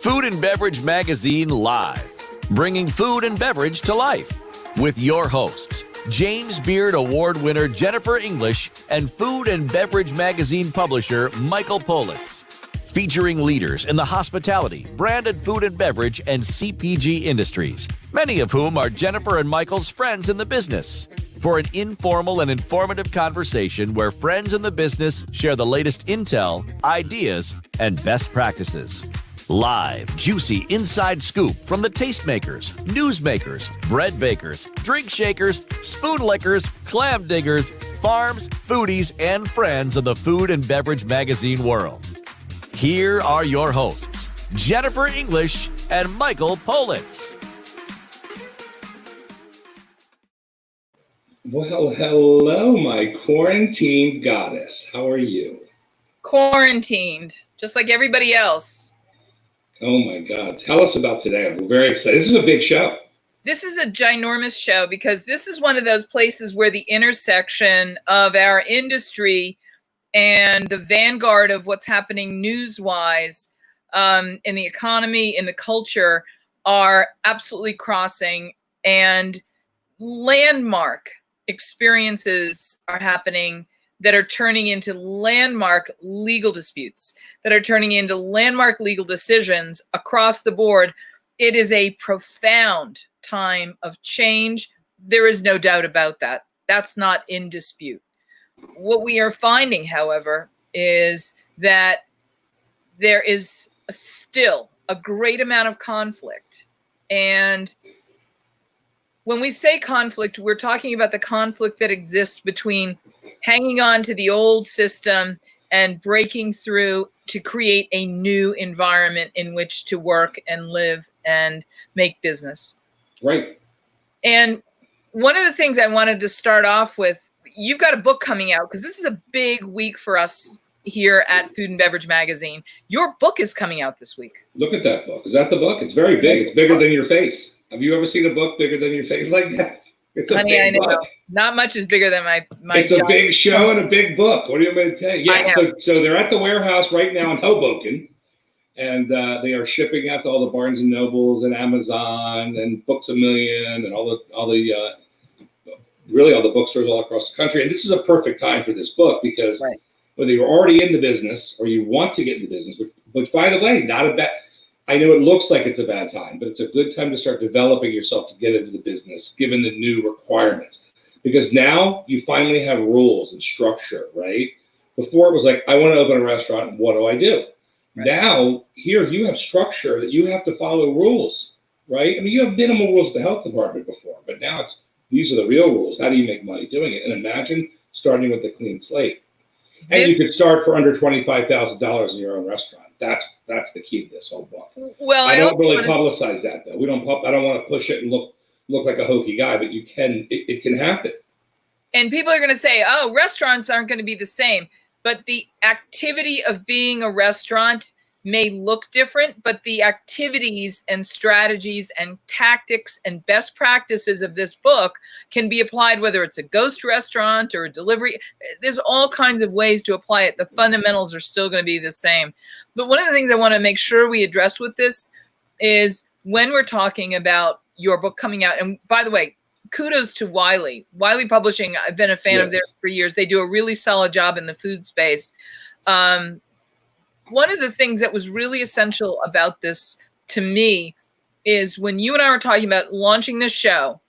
Food and Beverage Magazine Live, bringing food and beverage to life. With your hosts, James Beard Award winner Jennifer English and Food and Beverage Magazine publisher Michael Politz. Featuring leaders in the hospitality, branded food and beverage, and CPG industries, many of whom are Jennifer and Michael's friends in the business. For an informal and informative conversation where friends in the business share the latest intel, ideas, and best practices. Live, juicy inside scoop from the tastemakers, newsmakers, bread bakers, drink shakers, spoon lickers, clam diggers, farms, foodies, and friends of the food and beverage magazine world. Here are your hosts, Jennifer English and Michael Politz. Well, hello, my quarantine goddess. How are you? Quarantined, just like everybody else. Oh my God. Tell us about today. I'm very excited. This is a big show. This is a ginormous show because this is one of those places where the intersection of our industry and the vanguard of what's happening news-wise in the economy, in the culture, are absolutely crossing, and landmark experiences are happening that are turning into landmark legal disputes, that are turning into landmark legal decisions across the board. It is a profound time of change. There is no doubt about that. That's not in dispute. What we are finding, however, is that there is still a great amount of conflict. And when we say conflict, we're talking about the conflict that exists between hanging on to the old system and breaking through to create a new environment in which to work and live and make business. Right. And one of the things I wanted to start off with, you've got a book coming out because this is a big week for us here at Food and Beverage Magazine. Your book is coming out this week. Look at that book. Is that the book? It's very big. It's bigger than your face. Have you ever seen a book bigger than your face like that? It's a big book. Not much is bigger than my It's a big show and a big book. What do you want me to tell you? Yeah, so they're at the warehouse right now in Hoboken, and they are shipping out to all the Barnes and Nobles and Amazon and Books A Million and all the bookstores all across the country. And this is a perfect time for this book because whether you're already in the business or you want to get into business, which by the way, not a bad. I know it looks like it's a bad time, but it's a good time to start developing yourself to get into the business, given the new requirements. Because now you finally have rules and structure, right? Before it was like, I want to open a restaurant, what do I do? Right. Now, here you have structure that you have to follow rules, right? I mean, you have minimal rules at the health department before, but now these are the real rules. How do you make money doing it? And imagine starting with a clean slate. And you could start for under $25,000 in your own restaurant. That's the key to this whole book. Well, I don't really publicize that though. I don't want to push it and look like a hokey guy, but you can. It can happen. And people are going to say, "Oh, restaurants aren't going to be the same." But the activity of being a restaurant may look different, but the activities and strategies and tactics and best practices of this book can be applied, whether it's a ghost restaurant or a delivery. There's all kinds of ways to apply it. The fundamentals are still going to be the same. But one of the things I want to make sure we address with this is when we're talking about your book coming out, and by the way, kudos to Wiley Publishing. I've been a fan of theirs for years. They do a really solid job in the food space. One of the things that was really essential about this to me is when you and I were talking about launching this show,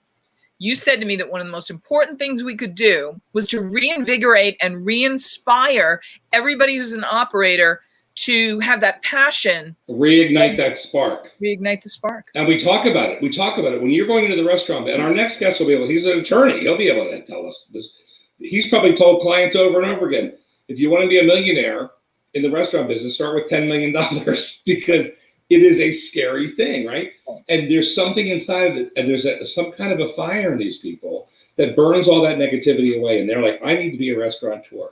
you said to me that one of the most important things we could do was to reinvigorate and re-inspire everybody who's an operator to have that passion. Reignite that spark. Reignite the spark. And we talk about it. When you're going into the restaurant, and our next guest will be able, he's an attorney. He'll be able to tell us this. He's probably told clients over and over again, if you want to be a millionaire in the restaurant business, start with $10 million because it is a scary thing, right? And there's something inside of it, and there's some kind of a fire in these people that burns all that negativity away. And they're like, I need to be a restaurateur.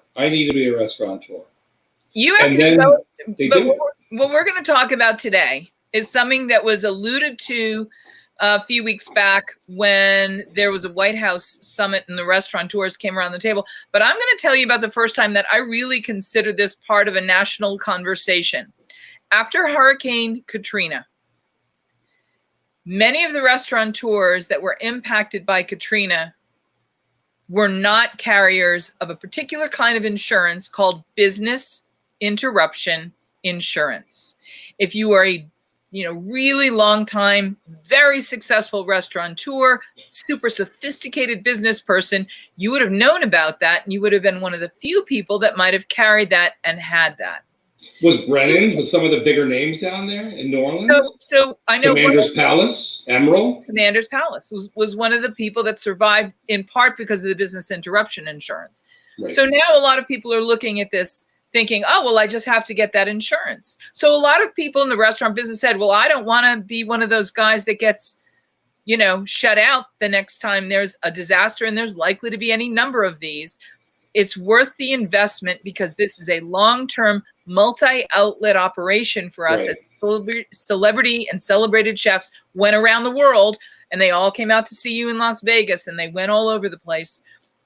You have to go, but what we're going to talk about today is something that was alluded to a few weeks back when there was a White House summit and the restaurateurs came around the table. But I'm going to tell you about the first time that I really considered this part of a national conversation. after Hurricane Katrina, many of the restaurateurs that were impacted by Katrina were not carriers of a particular kind of insurance called business interruption insurance. If you are a really long time, very successful restaurateur, super sophisticated business person, you would have known about that, and you would have been one of the few people that might have carried that and had that. Was Brennan's, was some of the bigger names down there in New Orleans? So I know Commander's Palace, Emerald. Commander's Palace was one of the people that survived in part because of the business interruption insurance. Right. So now a lot of people are looking at this thinking, oh, well, I just have to get that insurance. So a lot of people in the restaurant business said, well, I don't want to be one of those guys that gets, shut out the next time there's a disaster, and there's likely to be any number of these. It's worth the investment because this is a long-term multi-outlet operation for us. Right. As celebrity and celebrated chefs went around the world, and they all came out to see you in Las Vegas, and they went all over the place.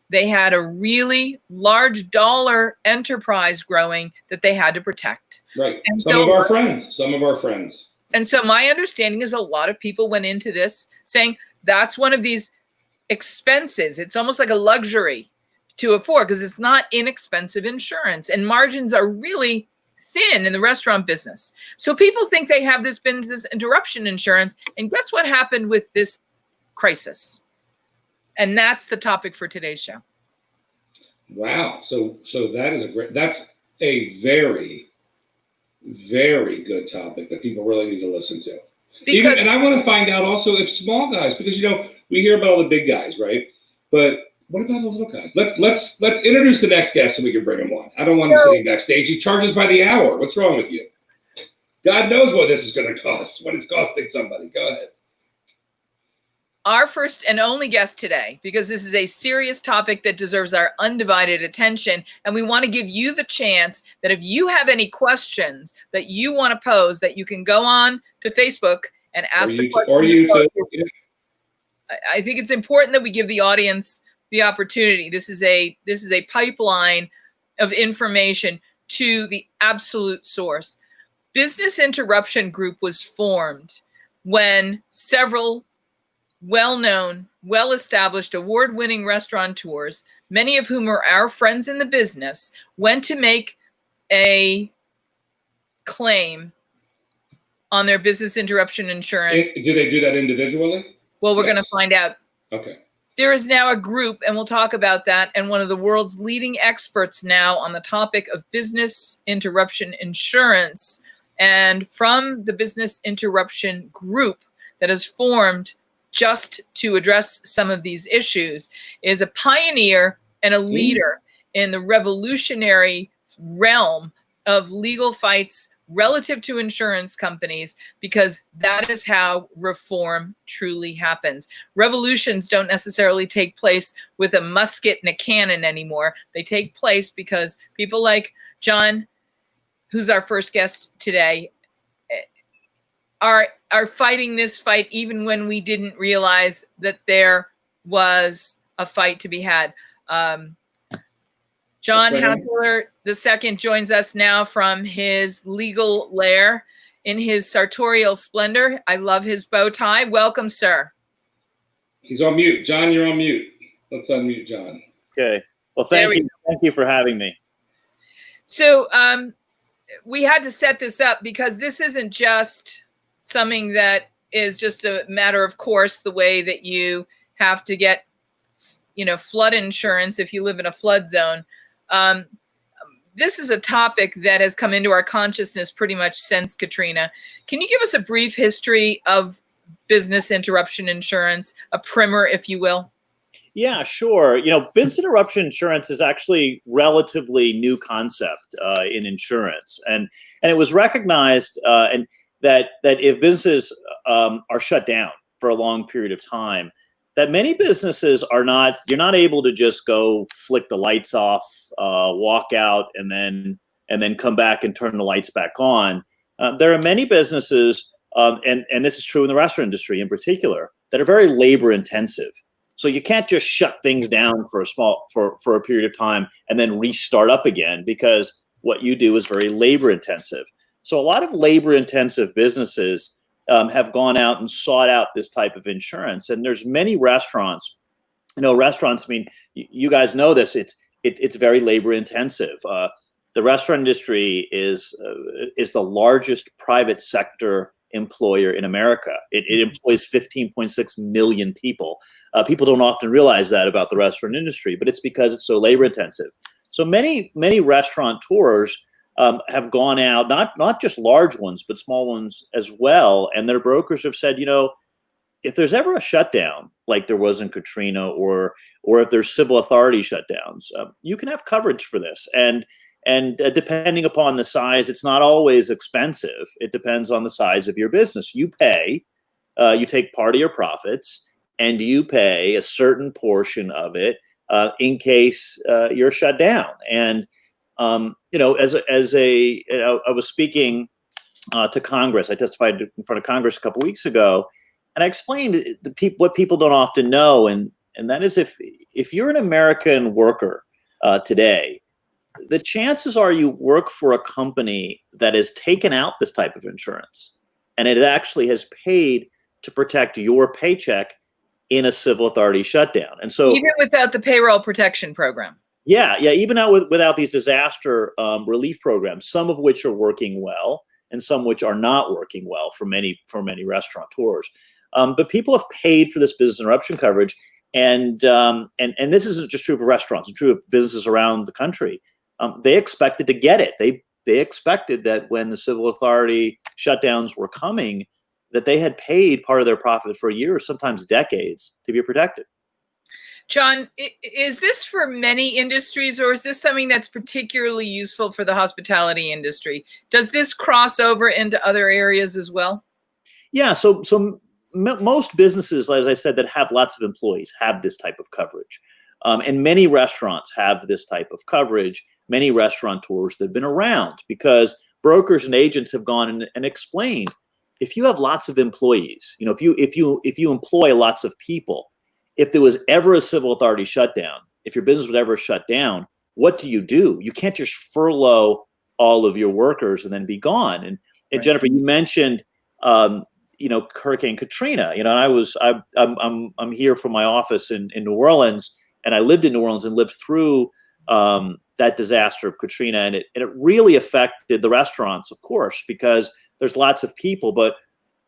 They had a really large dollar enterprise growing that they had to protect. Right. And some of our friends. And so my understanding is a lot of people went into this saying that's one of these expenses. It's almost like a luxury to afford because it's not inexpensive insurance, and margins are really thin in the restaurant business. So people think they have this business interruption insurance, and guess what happened with this crisis? And that's the topic for today's show. Wow. So that's a very, very good topic that people really need to listen to. And I want to find out also if small guys, because we hear about all the big guys, right? But what about the little guys? Let's introduce the next guest so we can bring him on. I don't want him sitting backstage. He charges by the hour. What's wrong with you? God knows what this is going to cost, what it's costing somebody. Go ahead. Our first and only guest today, because this is a serious topic that deserves our undivided attention, and we want to give you the chance that if you have any questions that you want to pose, that you can go on to Facebook and ask the question. Or YouTube. I think it's important that we give the audience the opportunity. This is a pipeline of information to the absolute source. Business Interruption Group was formed when several well-known, well-established, award-winning restaurateurs, many of whom are our friends in the business, went to make a claim on their business interruption insurance. Do they do that individually? Well, we're going to find out. Okay. There is now a group, and we'll talk about that, and one of the world's leading experts now on the topic of business interruption insurance. And from the Business Interruption Group that is formed just to address some of these issues is a pioneer and a leader in the revolutionary realm of legal fights relative to insurance companies, because that is how reform truly happens. Revolutions don't necessarily take place with a musket and a cannon anymore. They take place because people like John, who's our first guest today, are fighting this fight even when we didn't realize that there was a fight to be had. John Houghtaling II joins us now from his legal lair in his sartorial splendor. I love his bow tie. Welcome, sir. He's on mute. John, you're on mute. Let's unmute John. Okay. Well, thank you. Thank you for having me. So we had to set this up because this isn't just something that is just a matter of course, the way that you have to get, flood insurance if you live in a flood zone. This is a topic that has come into our consciousness pretty much since Katrina. Can you give us a brief history of business interruption insurance, a primer, if you will? Yeah, sure. Business interruption insurance is actually relatively new concept in insurance, and it was recognized and that if businesses are shut down for a long period of time, that many businesses you're not able to just go flick the lights off, walk out, and then come back and turn the lights back on. There are many businesses, and this is true in the restaurant industry in particular, that are very labor intensive. So you can't just shut things down for a period of time and then restart up again, because what you do is very labor intensive. So a lot of labor-intensive businesses have gone out and sought out this type of insurance. And there's many restaurants. Restaurants, I mean, you guys know this. It's very labor-intensive. The restaurant industry is the largest private sector employer in America. It employs 15.6 million people. People don't often realize that about the restaurant industry, but it's because it's so labor intensive. So many restaurateurs have gone out, not just large ones, but small ones as well. And their brokers have said, if there's ever a shutdown, like there was in Katrina, or if there's civil authority shutdowns, you can have coverage for this. And depending upon the size, it's not always expensive. It depends on the size of your business. You pay, you take part of your profits, and you pay a certain portion of it in case you're shut down. And I was speaking to Congress. I testified in front of Congress a couple weeks ago, and I explained what people don't often know, and that is if you're an American worker today, the chances are you work for a company that has taken out this type of insurance, and it actually has paid to protect your paycheck in a civil authority shutdown. And so even without the payroll protection program. Yeah, even without these disaster relief programs, some of which are working well and some which are not working well for many restaurateurs. But people have paid for this business interruption coverage, and this isn't just true for restaurants; it's true of businesses around the country. They expected to get it. They expected that when the civil authority shutdowns were coming, that they had paid part of their profit for years, sometimes decades, to be protected. John, is this for many industries, or is this something that's particularly useful for the hospitality industry? Does this cross over into other areas as well? Yeah, so most businesses, as I said, that have lots of employees have this type of coverage. And many restaurants have this type of coverage, many restaurateurs that have been around, because brokers and agents have gone and explained, if you have lots of employees, if you employ lots of people, if there was ever a civil authority shutdown, if your business would ever shut down, what do? You can't just furlough all of your workers and then be gone. And right. Jennifer, you mentioned, Hurricane Katrina. And I'm here from my office in New Orleans, and I lived in New Orleans and lived through that disaster of Katrina, and it really affected the restaurants, of course, because there's lots of people. But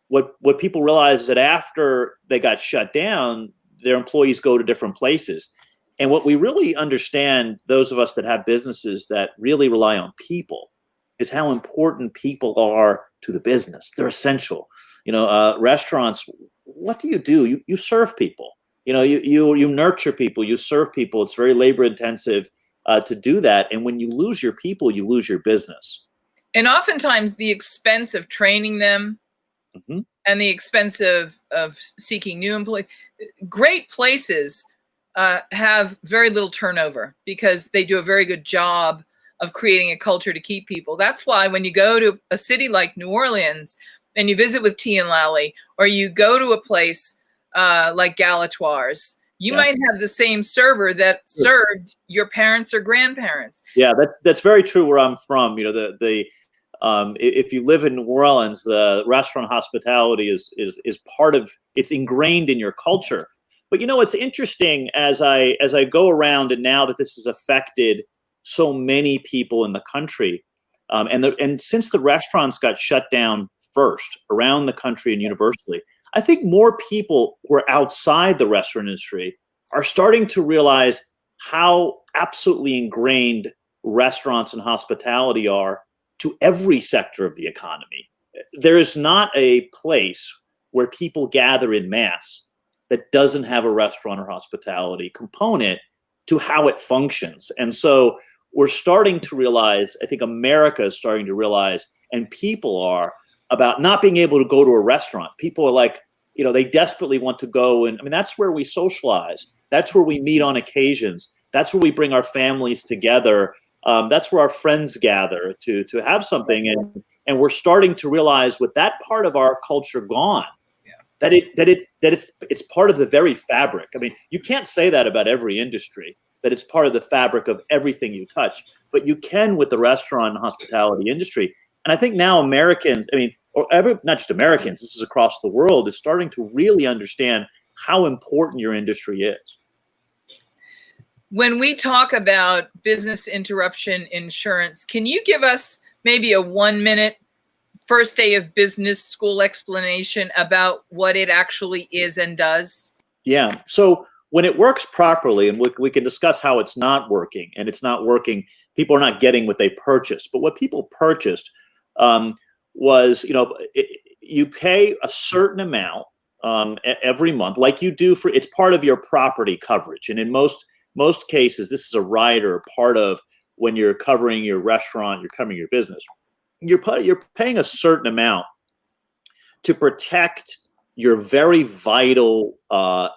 what people realize is that after they got shut down, their employees go to different places. And what we really understand, those of us that have businesses that really rely on people, is how important people are to the business. They're essential. Restaurants, what do? You serve people. You nurture people, you serve people. It's very labor intensive to do that. And when you lose your people, you lose your business. And oftentimes the expense of training them and the expense of seeking new employees. Great places have very little turnover because they do a very good job of creating a culture to keep people. That's why when you go to a city like New Orleans and you visit with T and Lally, or you go to a place like Galatoire's, you might have the same server that served your parents or grandparents. Yeah, that's very true where I'm from. If you live in New Orleans, the restaurant hospitality is part of, it's ingrained in your culture. But it's interesting as I go around, and now that this has affected so many people in the country, and since the restaurants got shut down first around the country and universally, I think more people who are outside the restaurant industry are starting to realize how absolutely ingrained restaurants and hospitality are to every sector of the economy. There is not a place where people gather in mass that doesn't have a restaurant or hospitality component to how it functions. And so we're starting to realize, I think America is starting to realize, and people are, about not being able to go to a restaurant. People are like, they desperately want to go. And that's where we socialize. That's where we meet on occasions. That's where we bring our families together. That's where our friends gather to have something. And we're starting to realize, with that part of our culture gone, that it's part of the very fabric. You can't say that about every industry, that it's part of the fabric of everything you touch, but you can with the restaurant and hospitality industry. I think now Americans, not just Americans, this is across the world, is starting to really understand how important your industry is. When we talk about business interruption insurance, can you give us maybe a 1-minute first day of business school explanation about what it actually is and does? Yeah. So when it works properly, and we can discuss how it's not working, and it's not working, people are not getting what they purchased. But what people purchased was, you pay a certain amount every month, like you do it's part of your property coverage. And in most cases, this is a rider, part of when you're covering your restaurant, you're covering your business. You're paying a certain amount to protect your very vital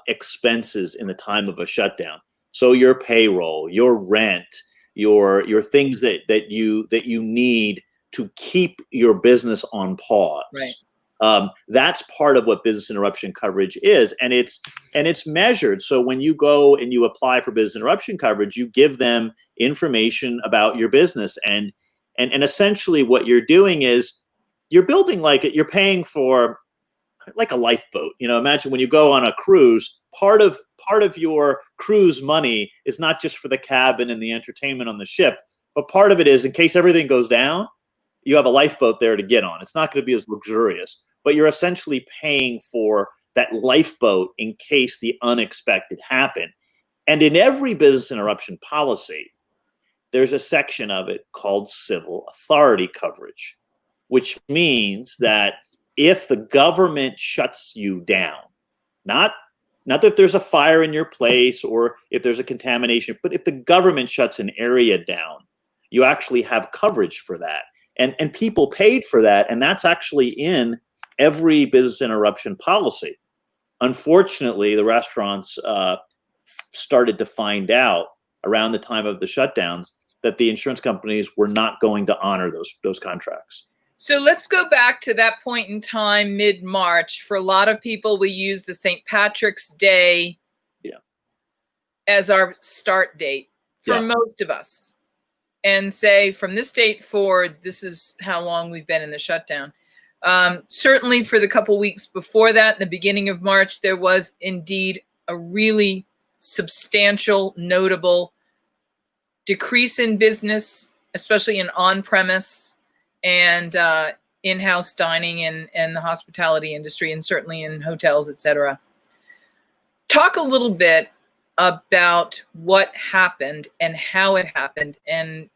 expenses in the time of a shutdown. So your payroll, your rent, your things that you need to keep your business on pause. Right. That's part of what business interruption coverage is, and it's measured. So when you go and you apply for business interruption coverage, you give them information about your business, and essentially what you're doing is you're building you're paying for like a lifeboat. Imagine when you go on a cruise, part of your cruise money is not just for the cabin and the entertainment on the ship, but part of it is in case everything goes down, you have a lifeboat there to get on. It's not going to be as luxurious, but you're essentially paying for that lifeboat in case the unexpected happen. And in every business interruption policy, there's a section of it called civil authority coverage, which means that if the government shuts you down, not that there's a fire in your place or if there's a contamination, but if the government shuts an area down, you actually have coverage for that. And people paid for that, and that's actually in every business interruption policy. Unfortunately, the restaurants started to find out around the time of the shutdowns that the insurance companies were not going to honor those contracts. So let's go back to that point in time, mid-March. For a lot of people, we use the St. Patrick's Day as our start date for most of us, and say from this date forward, this is how long we've been in the shutdown. Certainly for the couple weeks before that, in the beginning of March, there was indeed a really substantial, notable decrease in business, especially in on-premise and in-house dining and the hospitality industry, and certainly in hotels, et cetera. Talk a little bit about what happened and how it happened, and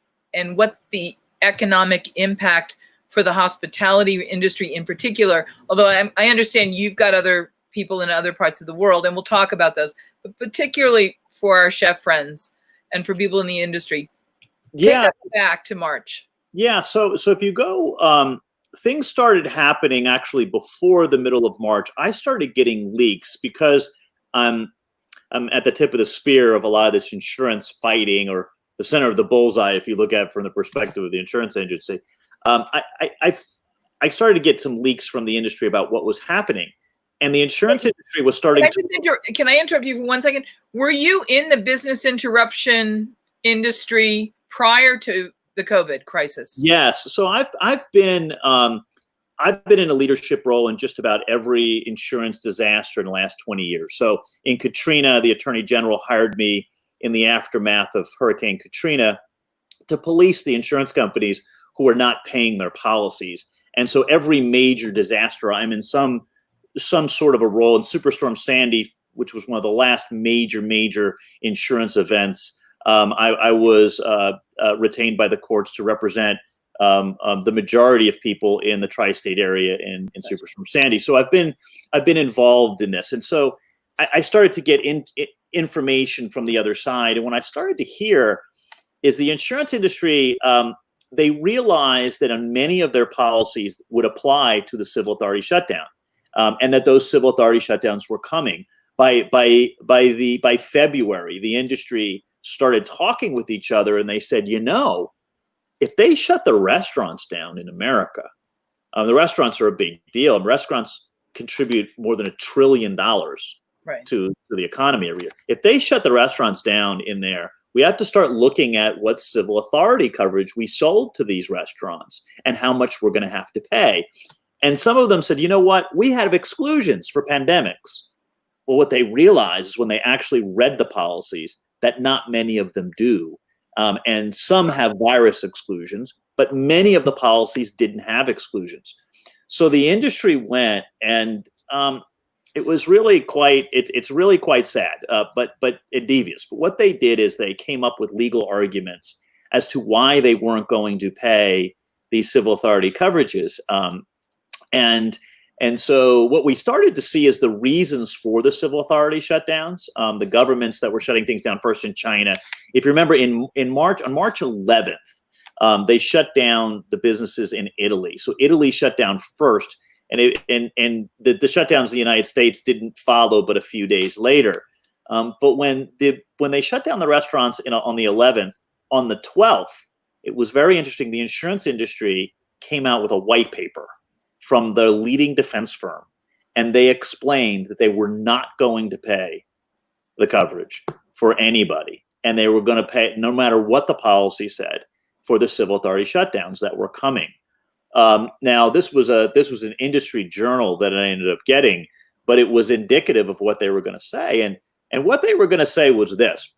what the economic impact for the hospitality industry in particular, although I understand you've got other people in other parts of the world, and we'll talk about those, but particularly for our chef friends and for people in the industry. Take us back to March. Yeah, so if you go, things started happening actually before the middle of March. I started getting leaks because I'm at the tip of the spear of a lot of this insurance fighting, or the center of the bullseye, if you look at it from the perspective of the insurance agency. I started to get some leaks from the industry about what was happening, and the insurance industry was starting Can I interrupt you for 1 second? Were you in the business interruption industry prior to the COVID crisis? Yes. So I've been in a leadership role in just about every insurance disaster in the last 20 years. So in Katrina, the Attorney General hired me in the aftermath of Hurricane Katrina to police the insurance companies who were not paying their policies. And so every major disaster, I'm in some sort of a role. In Superstorm Sandy, which was one of the last major insurance events, I was retained by the courts to represent the majority of people in the tri-state area in Superstorm Sandy. So I've been involved in this, and so I started to get information from the other side. And when I started to hear, is the insurance industry, they realized that on many of their policies would apply to the civil authority shutdown, and that those civil authority shutdowns were coming. By February, the industry started talking with each other, and they said, if they shut the restaurants down in America, the restaurants are a big deal. Restaurants contribute more than $1 trillion to the economy every year. If they shut the restaurants down in there, we have to start looking at what civil authority coverage we sold to these restaurants and how much we're going to have to pay. And some of them said, you know what, we have exclusions for pandemics. Well, what they realized is when they actually read the policies that not many of them do. And some have virus exclusions, but many of the policies didn't have exclusions. So the industry went, and it was really quite, it's really quite sad, but devious. But what they did is they came up with legal arguments as to why they weren't going to pay these civil authority coverages. And so what we started to see is the reasons for the civil authority shutdowns, the governments that were shutting things down first in China. If you remember on March 11th, they shut down the businesses in Italy. So Italy shut down first, and the shutdowns in the United States didn't follow but a few days later. But when they shut down the restaurants on the 11th, on the 12th, it was very interesting. The insurance industry came out with a white paper from the leading defense firm, and they explained that they were not going to pay the coverage for anybody, and they were going to pay no matter what the policy said for the civil authority shutdowns that were coming. Now, this was an industry journal that I ended up getting, but it was indicative of what they were going to say, and what they were going to say was this.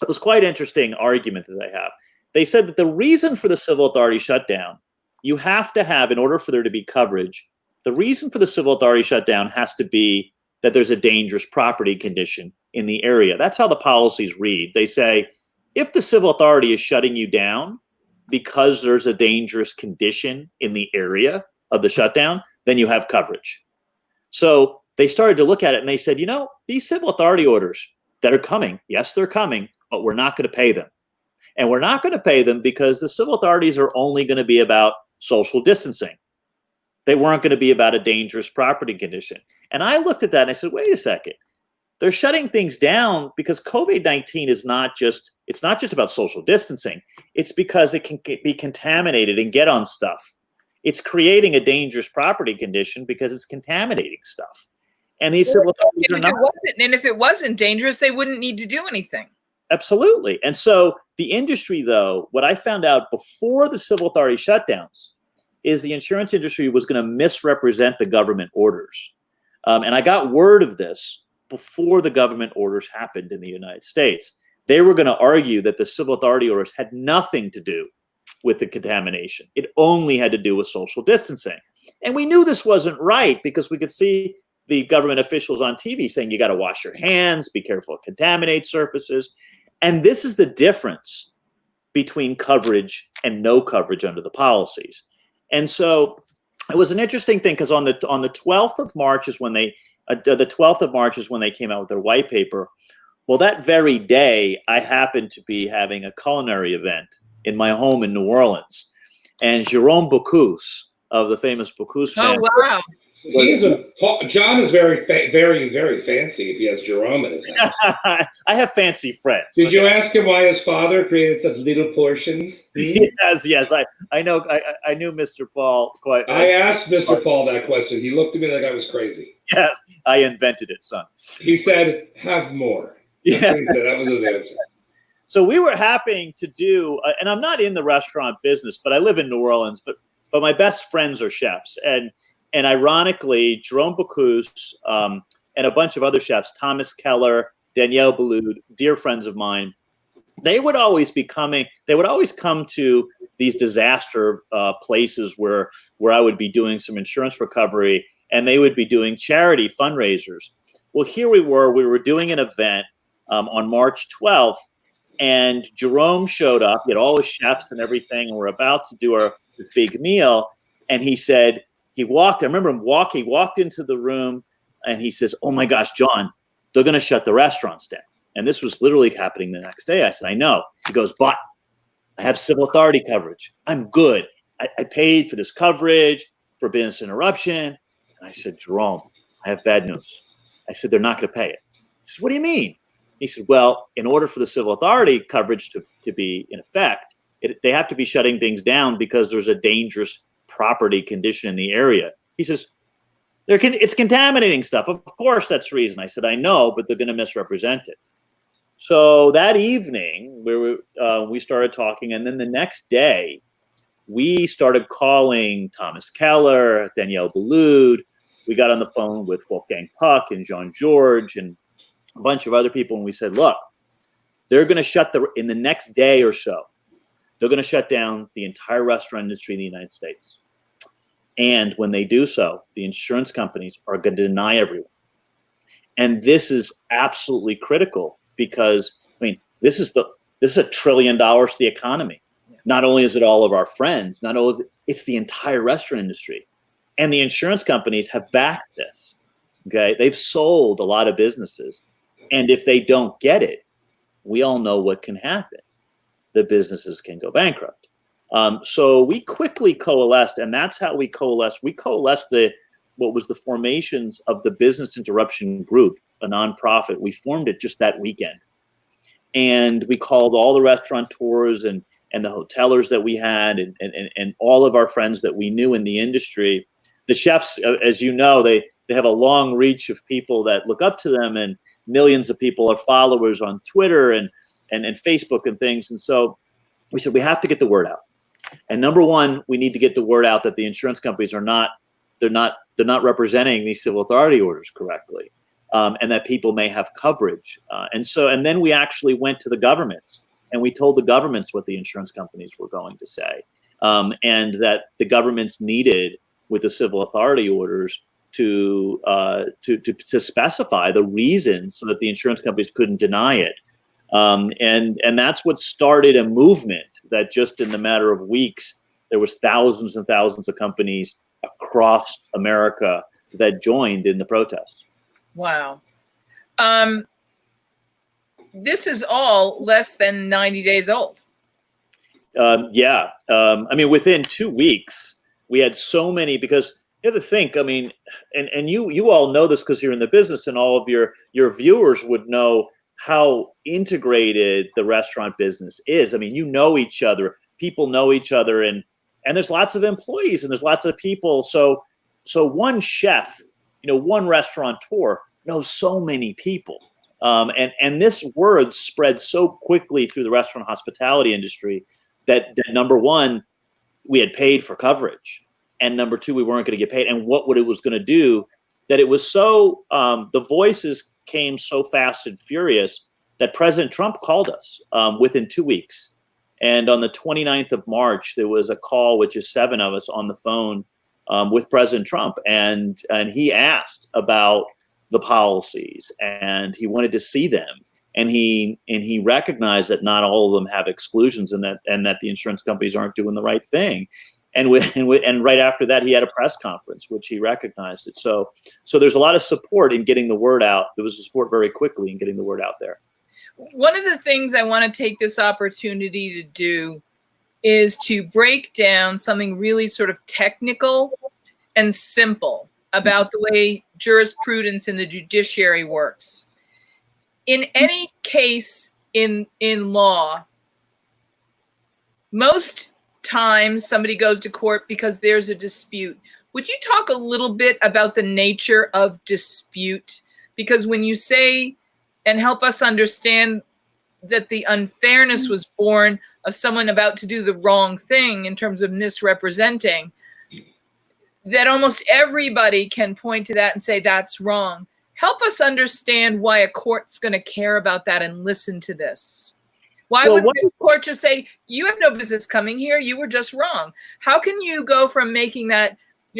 It was quite interesting argument that they have. They said that the reason for the civil authority shutdown, you have to have, in order for there to be coverage, the reason for the civil authority shutdown has to be that there's a dangerous property condition in the area. That's how the policies read. They say, if the civil authority is shutting you down because there's a dangerous condition in the area of the shutdown, then you have coverage. So they started to look at it and they said, you know, these civil authority orders that are coming, yes, they're coming, but we're not going to pay them. And we're not going to pay them because the civil authorities are only going to be about social distancing. They weren't going to be about a dangerous property condition. And I looked at that and I said, wait a second. They're shutting things down because COVID-19 is not just about social distancing. It's because it can be contaminated and get on stuff. It's creating a dangerous property condition because it's contaminating stuff. And these civil authorities are not. And if it wasn't dangerous, they wouldn't need to do anything. Absolutely. And so the industry, though, what I found out before the civil authority shutdowns is the insurance industry was going to misrepresent the government orders. And I got word of this before the government orders happened in the United States. They were going to argue that the civil authority orders had nothing to do with the contamination. It only had to do with social distancing. And we knew this wasn't right because we could see the government officials on TV saying you got to wash your hands, be careful of contaminate surfaces. And this is the difference between coverage and no coverage under the policies. And so it was an interesting thing because on the 12th of March is when they came out with their white paper. Well, that very day, I happened to be having a culinary event in my home in New Orleans, and Jérôme Bocuse of the famous Bocuse family. Oh wow! John is very, very fancy. If he has Jerome in his house, I have fancy friends. Did you ask him why his father created such little portions? Yes. I know. I knew Mr. Paul quite. I asked Mr. Paul that question. He looked at me like I was crazy. Yes, I invented it, son. He said, "Have more." Yeah, that was his answer. So we were happy to do, and I'm not in the restaurant business, but I live in New Orleans. But my best friends are chefs, and ironically, Jerome Bocuse and a bunch of other chefs, Thomas Keller, Danielle Ballud, dear friends of mine, they would always come to these disaster places where I would be doing some insurance recovery, and they would be doing charity fundraisers. Well, here we were doing an event on March 12th, and Jerome showed up. He had all his chefs and everything, and we're about to do this big meal, and he said, I remember him he walked into the room and he says, "Oh my gosh, John, they're going to shut the restaurants down." And this was literally happening the next day. I said, "I know." He goes, "But I have civil authority coverage. I'm good. I paid for this coverage for business interruption." And I said, "Jerome, I have bad news." I said, "They're not going to pay it." He said, "What do you mean?" He said, "Well, in order for the civil authority coverage to be in effect, they have to be shutting things down because there's a dangerous property condition in the area." He says, it's contaminating stuff. Of course, that's the reason. I said, "I know, but they're going to misrepresent it." So that evening, we started talking, and then the next day, we started calling Thomas Keller, Danielle Boulud. We got on the phone with Wolfgang Puck and Jean Georges and a bunch of other people, and we said, look, they're going to in the next day or so, they're going to shut down the entire restaurant industry in the United States. And when they do so, the insurance companies are going to deny everyone. And this is absolutely critical because, this is $1 trillion to the economy. Not only is it all of our friends, not only it's the entire restaurant industry. And the insurance companies have backed this. Okay, they've sold a lot of businesses. And if they don't get it, we all know what can happen. The businesses can go bankrupt. So we quickly coalesced, and that's how we coalesced. We coalesced what was the formations of the Business Interruption Group, a nonprofit. We formed it just that weekend. And we called all the restaurateurs and the hotelers that we had and all of our friends that we knew in the industry. The chefs, as you know, they have a long reach of people that look up to them, and millions of people are followers on Twitter and Facebook and things. And so we said, we have to get the word out. And number one, we need to get the word out that the insurance companies are not representing these civil authority orders correctly, and that people may have coverage. And then we actually went to the governments and we told the governments what the insurance companies were going to say, and that the governments needed, with the civil authority orders, to specify the reasons so that the insurance companies couldn't deny it. And that's what started a movement that just in the matter of weeks, there was thousands and thousands of companies across America that joined in the protest. Wow. This is all less than 90 days old. Yeah. Within 2 weeks, we had so many, because you have to think, and you all know this because you're in the business, and all of your viewers would know how integrated the restaurant business is. You know each other, people know each other, and there's lots of employees and there's lots of people. So one chef, one restaurateur knows so many people. And this word spread so quickly through the restaurant hospitality industry that number one, we had paid for coverage. And number two, we weren't going to get paid. And what it was going to do, that it was so, the voices came so fast and furious that President Trump called us within 2 weeks. And on the 29th of March, there was a call, which is 7 of us on the phone with President Trump. And he asked about the policies, and he wanted to see them. And he recognized that not all of them have exclusions, and that the insurance companies aren't doing the right thing. And right after that, he had a press conference, which he recognized it. So there's a lot of support in getting the word out. There was support very quickly in getting the word out there. One of the things I want to take this opportunity to do is to break down something really sort of technical and simple about the way jurisprudence in the judiciary works. In any case in law, most times somebody goes to court because there's a dispute. Would you talk a little bit about the nature of dispute? Because when you say, and help us understand that the unfairness was born of someone about to do the wrong thing in terms of misrepresenting, that almost everybody can point to that and say that's wrong. Help us understand why a court's going to care about that and listen to this. Why would the court just say, you have no business coming here, you were just wrong? How can you go from making that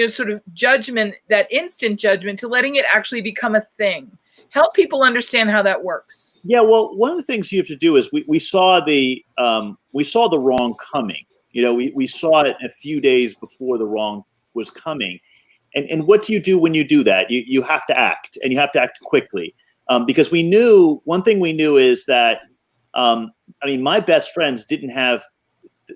sort of judgment, that instant judgment, to letting it actually become a thing? Help people understand how that works. Yeah, well, one of the things you have to do is we saw the wrong coming. We saw it a few days before the wrong was coming. And what do you do when you do that? You have to act, and you have to act quickly. Because one thing we knew is that, my best friends didn't have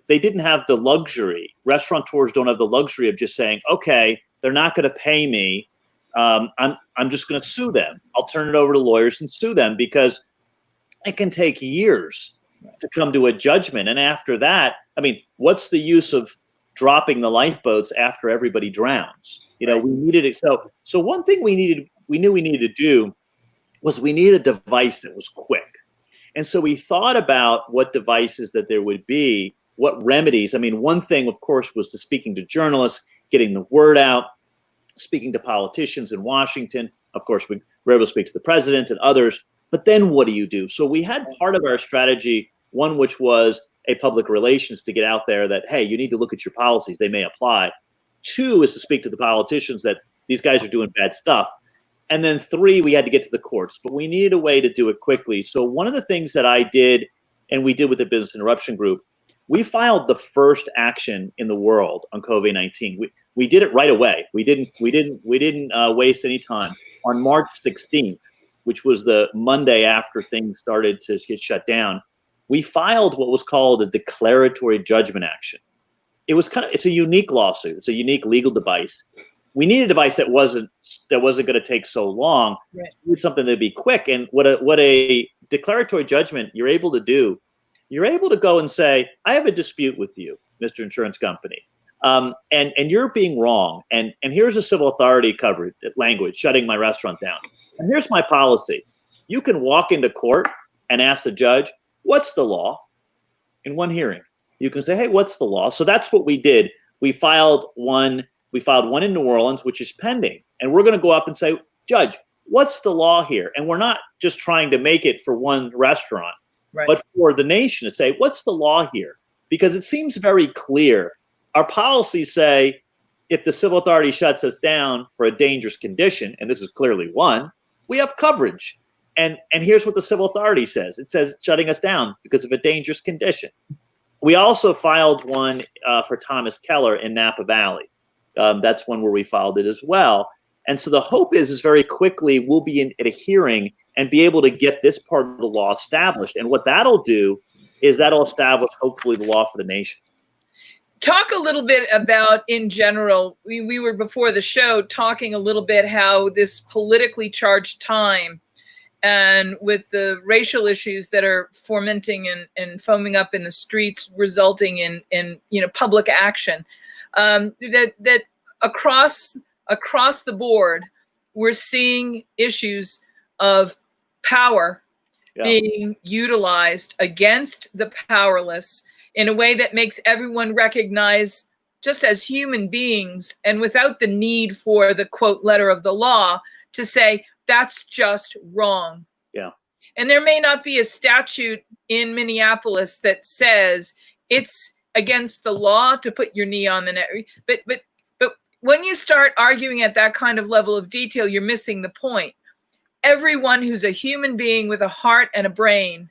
the luxury. Restaurateurs don't have the luxury of just saying, okay, they're not going to pay me. I'm just going to sue them. I'll turn it over to lawyers and sue them, because it can take years to come to a judgment. And after that, what's the use of dropping the lifeboats after everybody drowns? We needed it. So one thing we knew we needed to do was we needed a device that was quick. And so we thought about what devices that there would be, what remedies. I mean, one thing, of course, was to speaking to journalists, getting the word out, speaking to politicians in Washington. Of course, we were able to speak to the president and others. But then what do you do? So we had part of our strategy, one which was a public relations to get out there that, hey, you need to look at your policies. They may apply. 2 is to speak to the politicians that these guys are doing bad stuff. And then 3, we had to get to the courts, but we needed a way to do it quickly. So one of the things that I did, and we did with the Business Interruption Group, we filed the first action in the world on COVID-19. We did it right away. We didn't waste any time. On March 16th, which was the Monday after things started to get shut down, we filed what was called a declaratory judgment action. It's a unique lawsuit. It's a unique legal device. We need a device that wasn't going to take so long. Right. We need something that'd be quick. And what a declaratory judgment you're able to do, you're able to go and say, I have a dispute with you, Mr. Insurance Company, and you're being wrong. And here's a civil authority coverage language, shutting my restaurant down. And here's my policy. You can walk into court and ask the judge, what's the law? In one hearing, you can say, hey, what's the law? So that's what we did. We filed one in New Orleans, which is pending. And we're going to go up and say, Judge, what's the law here? And we're not just trying to make it for one restaurant, Right. but for the nation to say, what's the law here? Because it seems very clear. Our policies say, if the civil authority shuts us down for a dangerous condition, and this is clearly one, we have coverage. And here's what the civil authority says. It says it's shutting us down because of a dangerous condition. We also filed one for Thomas Keller in Napa Valley. That's one where we filed it as well. And so the hope is very quickly we'll be at a hearing and be able to get this part of the law established. And what that'll do is that'll establish, hopefully, the law for the nation. Talk a little bit about, in general, we were before the show talking a little bit how this politically charged time and with the racial issues that are fomenting and foaming up in the streets, resulting in public action, that across the board, we're seeing issues of power being utilized against the powerless in a way that makes everyone recognize, just as human beings and without the need for the quote letter of the law, to say that's just wrong. Yeah. And there may not be a statute in Minneapolis that says it's against the law to put your knee on the neck. But when you start arguing at that kind of level of detail, you're missing the point. Everyone who's a human being with a heart and a brain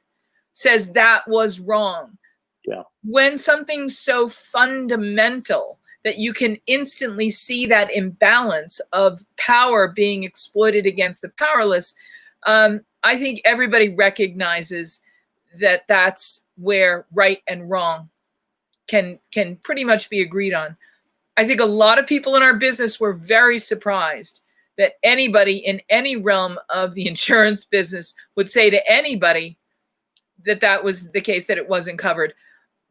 says that was wrong. Yeah. When something's so fundamental that you can instantly see that imbalance of power being exploited against the powerless, I think everybody recognizes that that's where right and wrong can pretty much be agreed on. I think a lot of people in our business were very surprised that anybody in any realm of the insurance business would say to anybody that was the case, that it wasn't covered,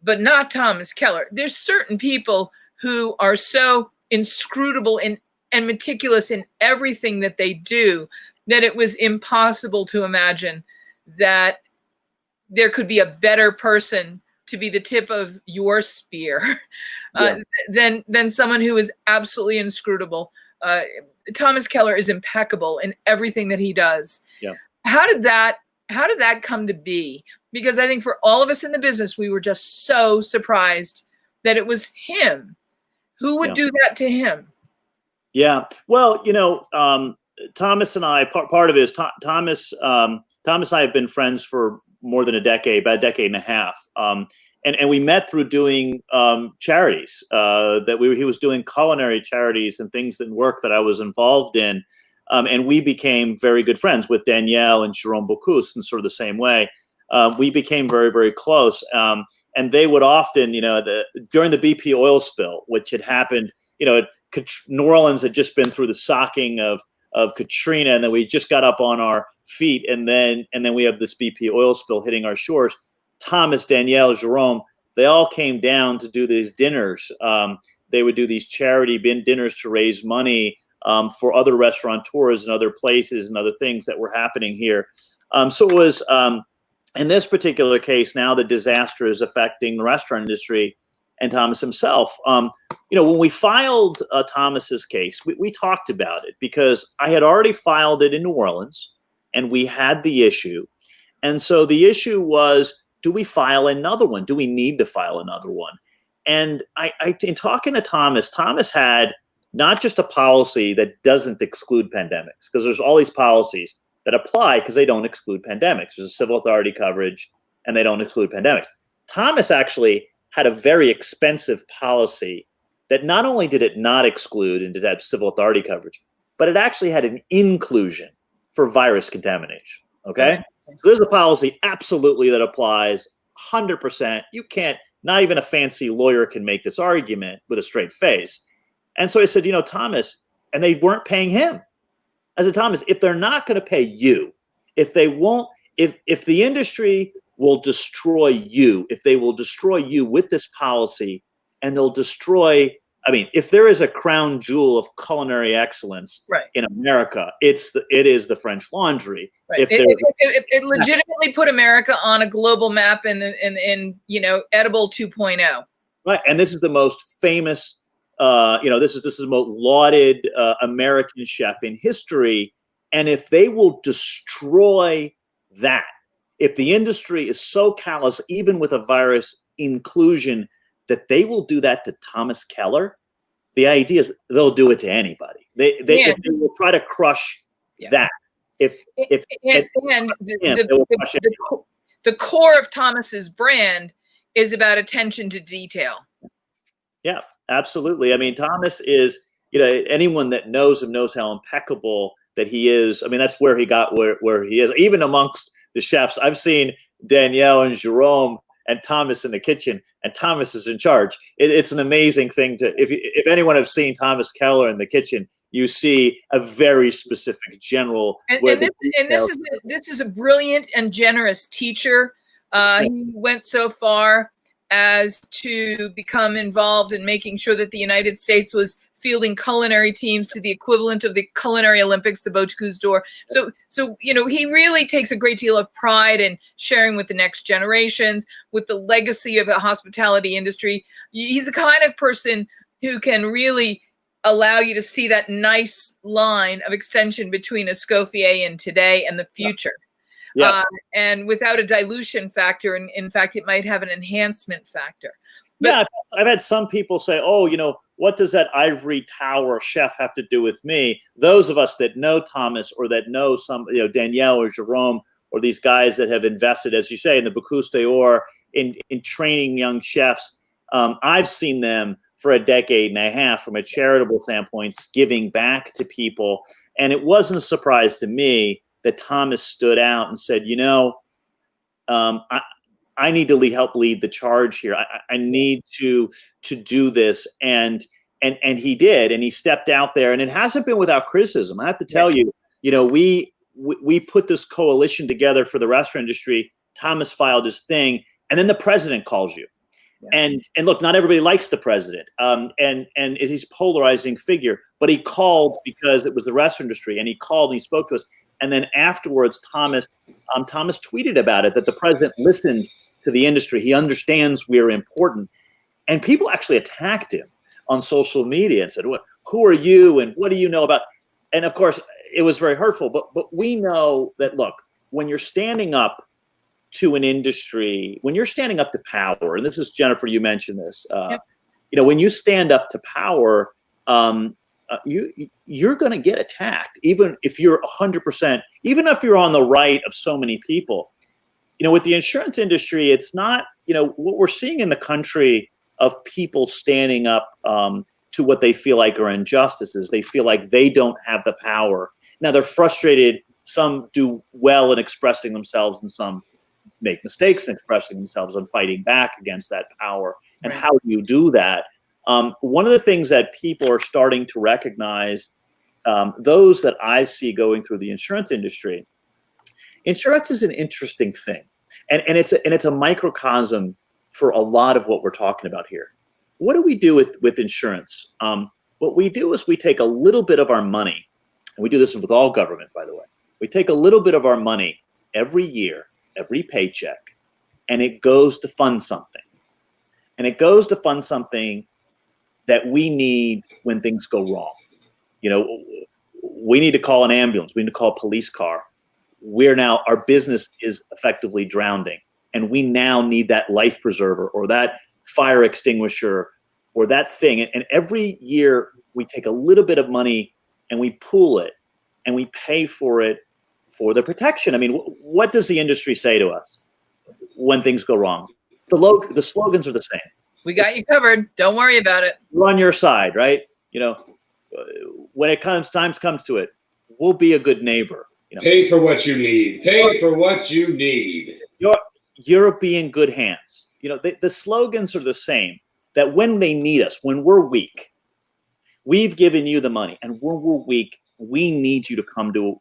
but not Thomas Keller. There's certain people who are so inscrutable and meticulous in everything that they do that it was impossible to imagine that there could be a better person to be the tip of your spear than someone who is absolutely inscrutable. Thomas Keller is impeccable in everything that he does. Yeah. How did that come to be? Because I think for all of us in the business, we were just so surprised that it was him. Who would do that to him? Yeah. Well, Thomas and I, part of it is Thomas and I have been friends for more than a decade, about a decade and a half. And we met through doing charities he was doing culinary charities and things and work that I was involved in. And we became very good friends with Danielle and Jerome Bocuse in sort of the same way. We became very, very close. And they would often, during the BP oil spill, which had happened, New Orleans had just been through the socking of Katrina, and then we just got up on our feet, and then we have this BP oil spill hitting our shores. Thomas, Danielle, Jerome, they all came down to do these dinners. They would do these charity dinners to raise money for other restaurateurs and other places and other things that were happening here. So it was In this particular case, now the disaster is affecting the restaurant industry and Thomas himself. When we filed Thomas's case, we talked about it because I had already filed it in New Orleans and we had the issue. And so the issue was, do we file another one? Do we need to file another one? And in talking to Thomas had not just a policy that doesn't exclude pandemics, because there's all these policies that apply because they don't exclude pandemics. There's a civil authority coverage and they don't exclude pandemics. Thomas actually had a very expensive policy that not only did it not exclude and did have civil authority coverage, but it actually had an inclusion for virus contamination. Okay? So there's a policy absolutely that applies 100%. You can't, not even a fancy lawyer can make this argument with a straight face. And so I said, Thomas, and they weren't paying him. I said, Thomas, if they're not going to pay you, if they won't, if the industry will destroy you, if they will destroy you with this policy, and they'll destroy, if there is a crown jewel of culinary excellence in America, it is the French Laundry. Right. It legitimately put America on a global map in edible 2.0. Right. And this is the most famous, this is the most lauded American chef in history. And if they will destroy that, if the industry is so callous, even with a virus inclusion, that they will do that to Thomas Keller, the idea is they'll do it to anybody. If they will try to crush that. The core of Thomas's brand is about attention to detail. Yeah, absolutely. Thomas is, anyone that knows him knows how impeccable that he is. That's where he got where he is. Even amongst the chefs, I've seen Danielle and Jerome and Thomas in the kitchen, and Thomas is in charge. It's an amazing thing if anyone has seen Thomas Keller in the kitchen, you see a very specific general. This is a brilliant and generous teacher. He went so far as to become involved in making sure that the United States was fielding culinary teams to the equivalent of the Culinary Olympics, the Bocuse d'Or. So he really takes a great deal of pride in sharing with the next generations, with the legacy of the hospitality industry. He's the kind of person who can really allow you to see that nice line of extension between Escoffier and today and the future. Yeah. And without a dilution factor, and in fact, it might have an enhancement factor. I've had some people say, what does that ivory tower chef have to do with me? Those of us that know Thomas or that know some, Danielle or Jerome or these guys that have invested, as you say, in the Bocuse d'Or, in training young chefs, I've seen them for a decade and a half from a charitable standpoint, giving back to people. And it wasn't a surprise to me that Thomas stood out and said, I need to help lead the charge here. I need to do this. And he did, and he stepped out there, and it hasn't been without criticism. I have to tell you, we put this coalition together for the restaurant industry. Thomas filed his thing, and then the president calls you. Yeah. And look, not everybody likes the president. And he's a polarizing figure, but he called because it was the restaurant industry, and he called and he spoke to us. And then afterwards, Thomas tweeted about it, that the president listened to the industry. He understands we're important. And people actually attacked him on social media and said, who are you and what do you know about? And of course, it was very hurtful. But we know that, look, when you're standing up to an industry, when you're standing up to power, and this is, Jennifer, you mentioned this, when you stand up to power, you're going to get attacked, even if you're 100%, even if you're on the right of so many people. With the insurance industry, it's not, what we're seeing in the country of people standing up to what they feel like are injustices. They feel like they don't have the power. Now, they're frustrated. Some do well in expressing themselves, and some make mistakes in expressing themselves and fighting back against that power. And how do you do that? One of the things that people are starting to recognize, those that I see going through the insurance industry, insurance is an interesting thing, and it's a microcosm for a lot of what we're talking about here. What do we do with insurance? What we do is we take a little bit of our money, and we do this with all government, by the way. We take a little bit of our money every year, every paycheck, and it goes to fund something. And it goes to fund something that we need when things go wrong. You know, we need to call an ambulance. We need to call a police car. Our business is effectively drowning. And we now need that life preserver or that fire extinguisher or that thing. And every year we take a little bit of money and we pool it and we pay for it for the protection. I mean, what does the industry say to us when things go wrong? The slogans are the same. We got you covered. Don't worry about it. We're on your side, right? You know, when times comes to it, we'll be a good neighbor. You know, pay for what you need. Pay for what you need. You're in good hands. You know, the slogans are the same. That when they need us, when we're weak, we've given you the money, and when we're weak, we need you to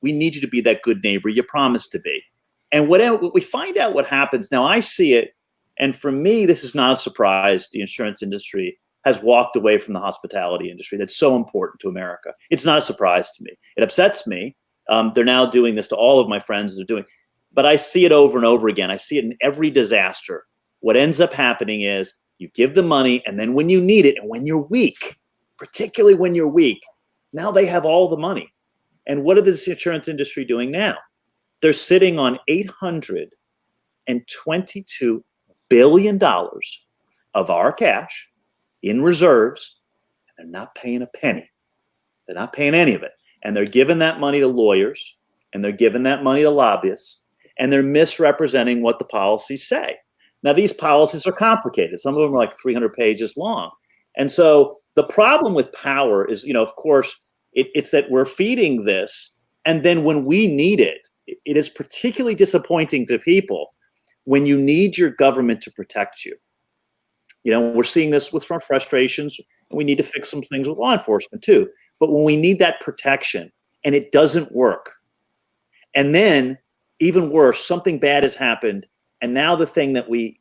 we need you to be that good neighbor you promised to be. And when we find out what happens, now I see it, and for me, this is not a surprise. The insurance industry has walked away from the hospitality industry that's so important to America. It's not a surprise to me. It upsets me. They're now doing this to all of my friends. But I see it over and over again. I see it in every disaster. What ends up happening is you give the money, and then when you need it, and when you're weak, particularly when you're weak, now they have all the money. And what is the insurance industry doing now? They're sitting on $822 billion of our cash in reserves, and they're not paying a penny. They're not paying any of it. And they're giving that money to lawyers, and they're giving that money to lobbyists, and they're misrepresenting what the policies say. Now, these policies are complicated. Some of them are like 300 pages long. And so the problem with power is, you know, of course, it's that we're feeding this. And then when we need it, it is particularly disappointing to people when you need your government to protect you. You know, we're seeing this with frustrations, and we need to fix some things with law enforcement too. But when we need that protection and it doesn't work, and then even worse, something bad has happened, and now the thing that we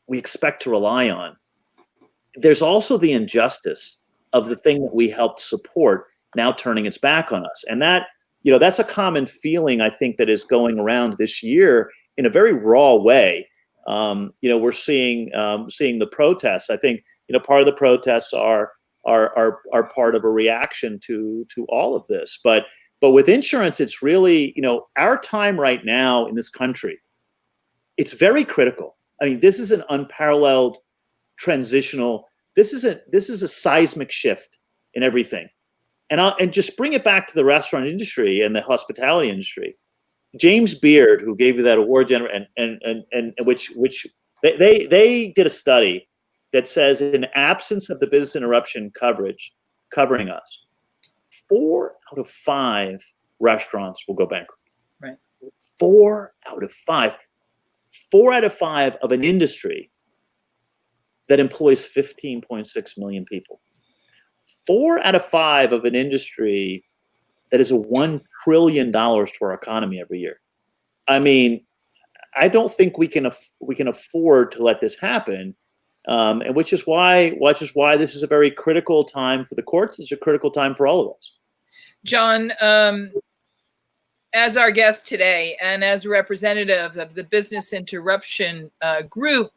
expect to rely on, there's also the injustice of the thing that we helped support now turning its back on us. And that, you know, that's a common feeling, I think, that is going around this year in a very raw way. You know, we're seeing the protests. I think, you know, part of the protests are part of a reaction to all of this. But with insurance, it's really, you know, our time right now in this country, it's very critical. I mean, this is an unparalleled transitional. This is a seismic shift in everything. And just bring it back to the restaurant industry and the hospitality industry. James Beard, who gave you that award, and which they did a study that says, in absence of the business interruption coverage covering us, 4 out of 5 restaurants will go bankrupt. Right. 4 out of 5. 4 out of 5 of an industry that employs 15.6 million people. 4 out of 5 of an industry that is a $1 trillion to our economy every year. I mean, I don't think we can afford to let this happen, and which is why this is a very critical time for the courts. It's a critical time for all of us. John, as our guest today and as a representative of the Business Interruption group,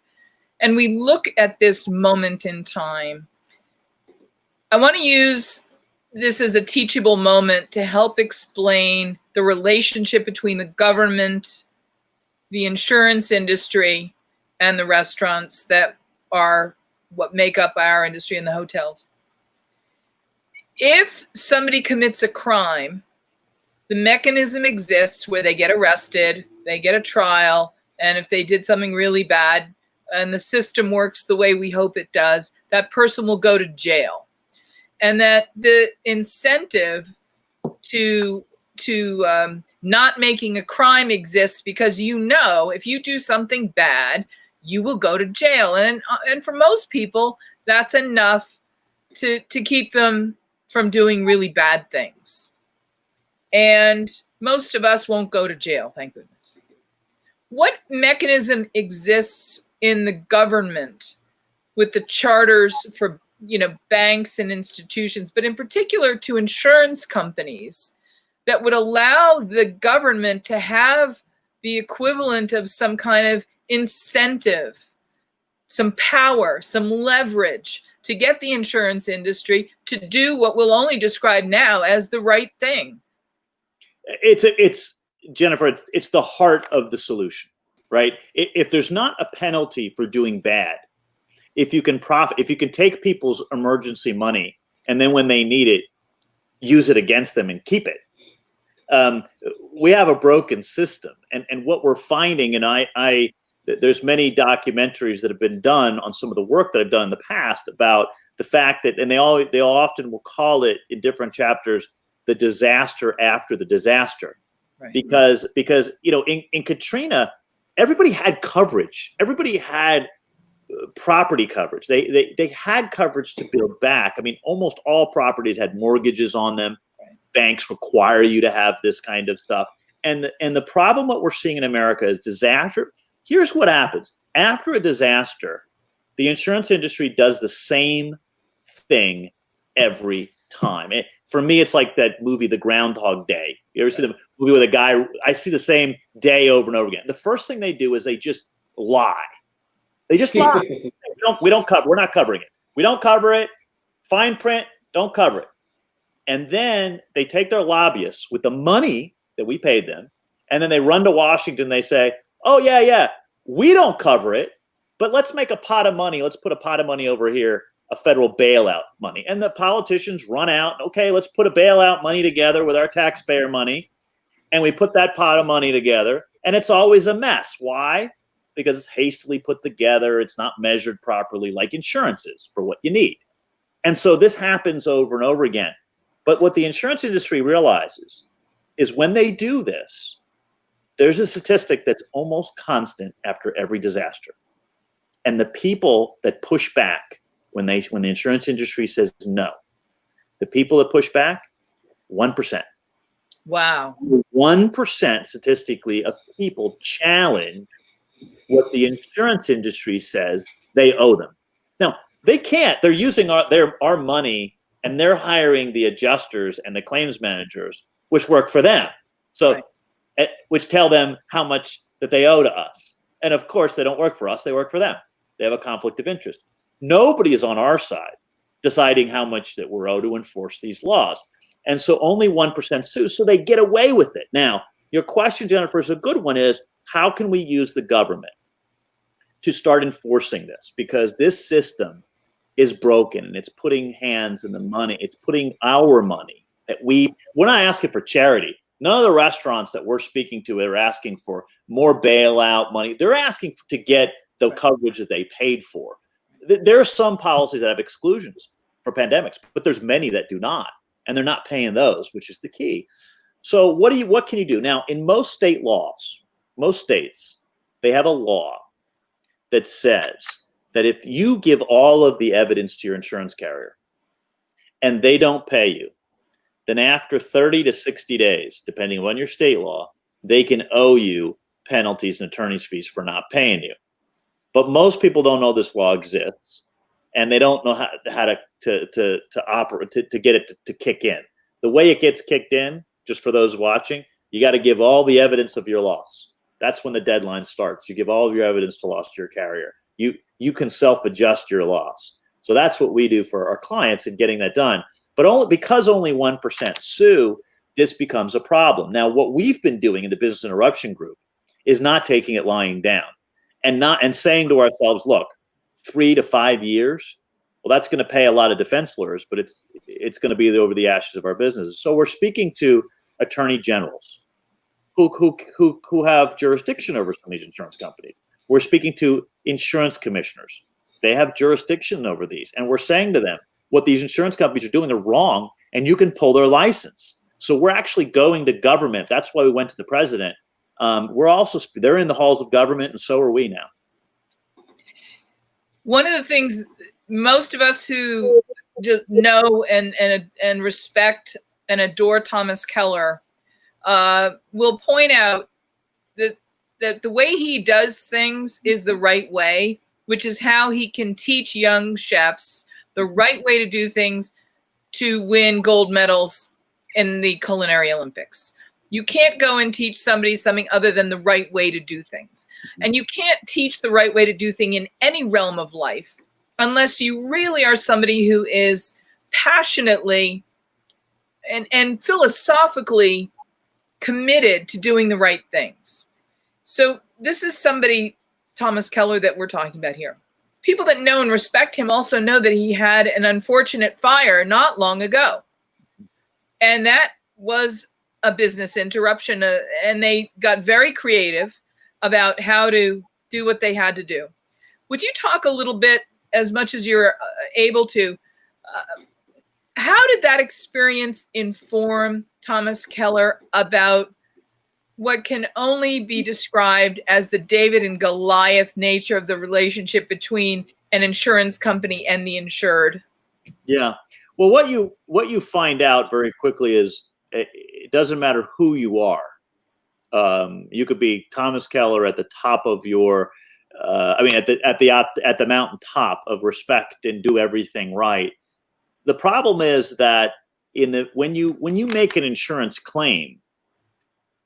and we look at this moment in time, I want to use this as a teachable moment to help explain the relationship between the government, the insurance industry, and the restaurants that are what make up our industry and the hotels. If somebody commits a crime, the mechanism exists where they get arrested, they get a trial, and if they did something really bad and the system works the way we hope it does, that person will go to jail. And that the incentive to not making a crime exists because, you know, if you do something bad, you will go to jail. And for most people, that's enough to keep them from doing really bad things. And most of us won't go to jail, thank goodness. What mechanism exists in the government with the charters for, you know, banks and institutions, but in particular to insurance companies, that would allow the government to have the equivalent of some kind of incentive, some power, some leverage to get the insurance industry to do what we'll only describe now as the right thing. It's Jennifer, it's the heart of the solution, right? If there's not a penalty for doing bad, if you can take people's emergency money and then when they need it, use it against them and keep it. We have a broken system, and what we're finding, and there's many documentaries that have been done on some of the work that I've done in the past about the fact that, and they often will call it in different chapters, the disaster after the disaster, right. because in Katrina, everybody had coverage, everybody had property coverage. They had coverage to build back. I mean, almost all properties had mortgages on them. Right. Banks require you to have this kind of stuff. And the problem, what we're seeing in America is disaster. Here's what happens. After a disaster, the insurance industry does the same thing every time. For me, it's like that movie, The Groundhog Day. You ever see the movie with a guy? I see the same day over and over again. The first thing they do is they just lie. They just lie. We're not covering it. We don't cover it. Fine print, don't cover it. And then they take their lobbyists with the money that we paid them, and then they run to Washington. They say, oh, yeah, we don't cover it, but let's make a pot of money. Let's put a pot of money over here, a federal bailout money. And the politicians run out. Okay, let's put a bailout money together with our taxpayer money. And we put that pot of money together, and it's always a mess. Why? Because it's hastily put together. It's not measured properly like insurance is for what you need. And so this happens over and over again. But what the insurance industry realizes is when they do this, there's a statistic that's almost constant after every disaster. And the people that push back when the insurance industry says no, the people that push back, 1%. Wow. 1% statistically of people challenge what the insurance industry says they owe them. Now, they can't. They're using our money, and they're hiring the adjusters and the claims managers, which work for them. So, right. Which tell them how much that they owe to us. And of course, they don't work for us. They work for them. They have a conflict of interest. Nobody is on our side deciding how much that we're owed to enforce these laws. And so only 1% sue, so they get away with it. Now, your question, Jennifer, is a good one, is how can we use the government to start enforcing this? Because this system is broken, and it's putting hands in the money. It's putting our money that we're not asking for charity. None of the restaurants that we're speaking to are asking for more bailout money. They're asking to get the coverage that they paid for. There are some policies that have exclusions for pandemics, but there's many that do not, and they're not paying those, which is the key. So what can you do? Now, in most state laws, most states, they have a law that says that if you give all of the evidence to your insurance carrier and they don't pay you, then after 30 to 60 days, depending on your state law, they can owe you penalties and attorney's fees for not paying you. But most people don't know this law exists, and they don't know how to operate to get it to kick in. The way it gets kicked in, just for those watching, you got to give all the evidence of your loss. That's when the deadline starts. You give all of your evidence to loss to your carrier. You can self-adjust your loss. So that's what we do for our clients in getting that done. But because only 1% sue, this becomes a problem. Now, what we've been doing in the Business Interruption Group is not taking it lying down and saying to ourselves, look, 3 to 5 years, well, that's going to pay a lot of defense lawyers, but it's going to be over the ashes of our businesses. So we're speaking to attorney generals who have jurisdiction over some of these insurance companies. We're speaking to insurance commissioners. They have jurisdiction over these. And we're saying to them, what these insurance companies are doing, they're wrong, and you can pull their license. So we're actually going to government. That's why we went to the president. They're in the halls of government, and so are we now. One of the things most of us who know and respect and adore Thomas Keller will point out that the way he does things is the right way, which is how he can teach young chefs the right way to do things to win gold medals in the Culinary Olympics. You can't go and teach somebody something other than the right way to do things. And you can't teach the right way to do things in any realm of life unless you really are somebody who is passionately and philosophically committed to doing the right things. So this is somebody, Thomas Keller, that we're talking about here. People that know and respect him also know that he had an unfortunate fire not long ago. And that was a business interruption, and they got very creative about how to do what they had to do. Would you talk a little bit, as much as you're able to, how did that experience inform Thomas Keller about what can only be described as the David and Goliath nature of the relationship between an insurance company and the insured? Yeah. Well, what you find out very quickly is it doesn't matter who you are. You could be Thomas Keller at the top of your, at the mountaintop of respect and do everything right. The problem is that when you make an insurance claim,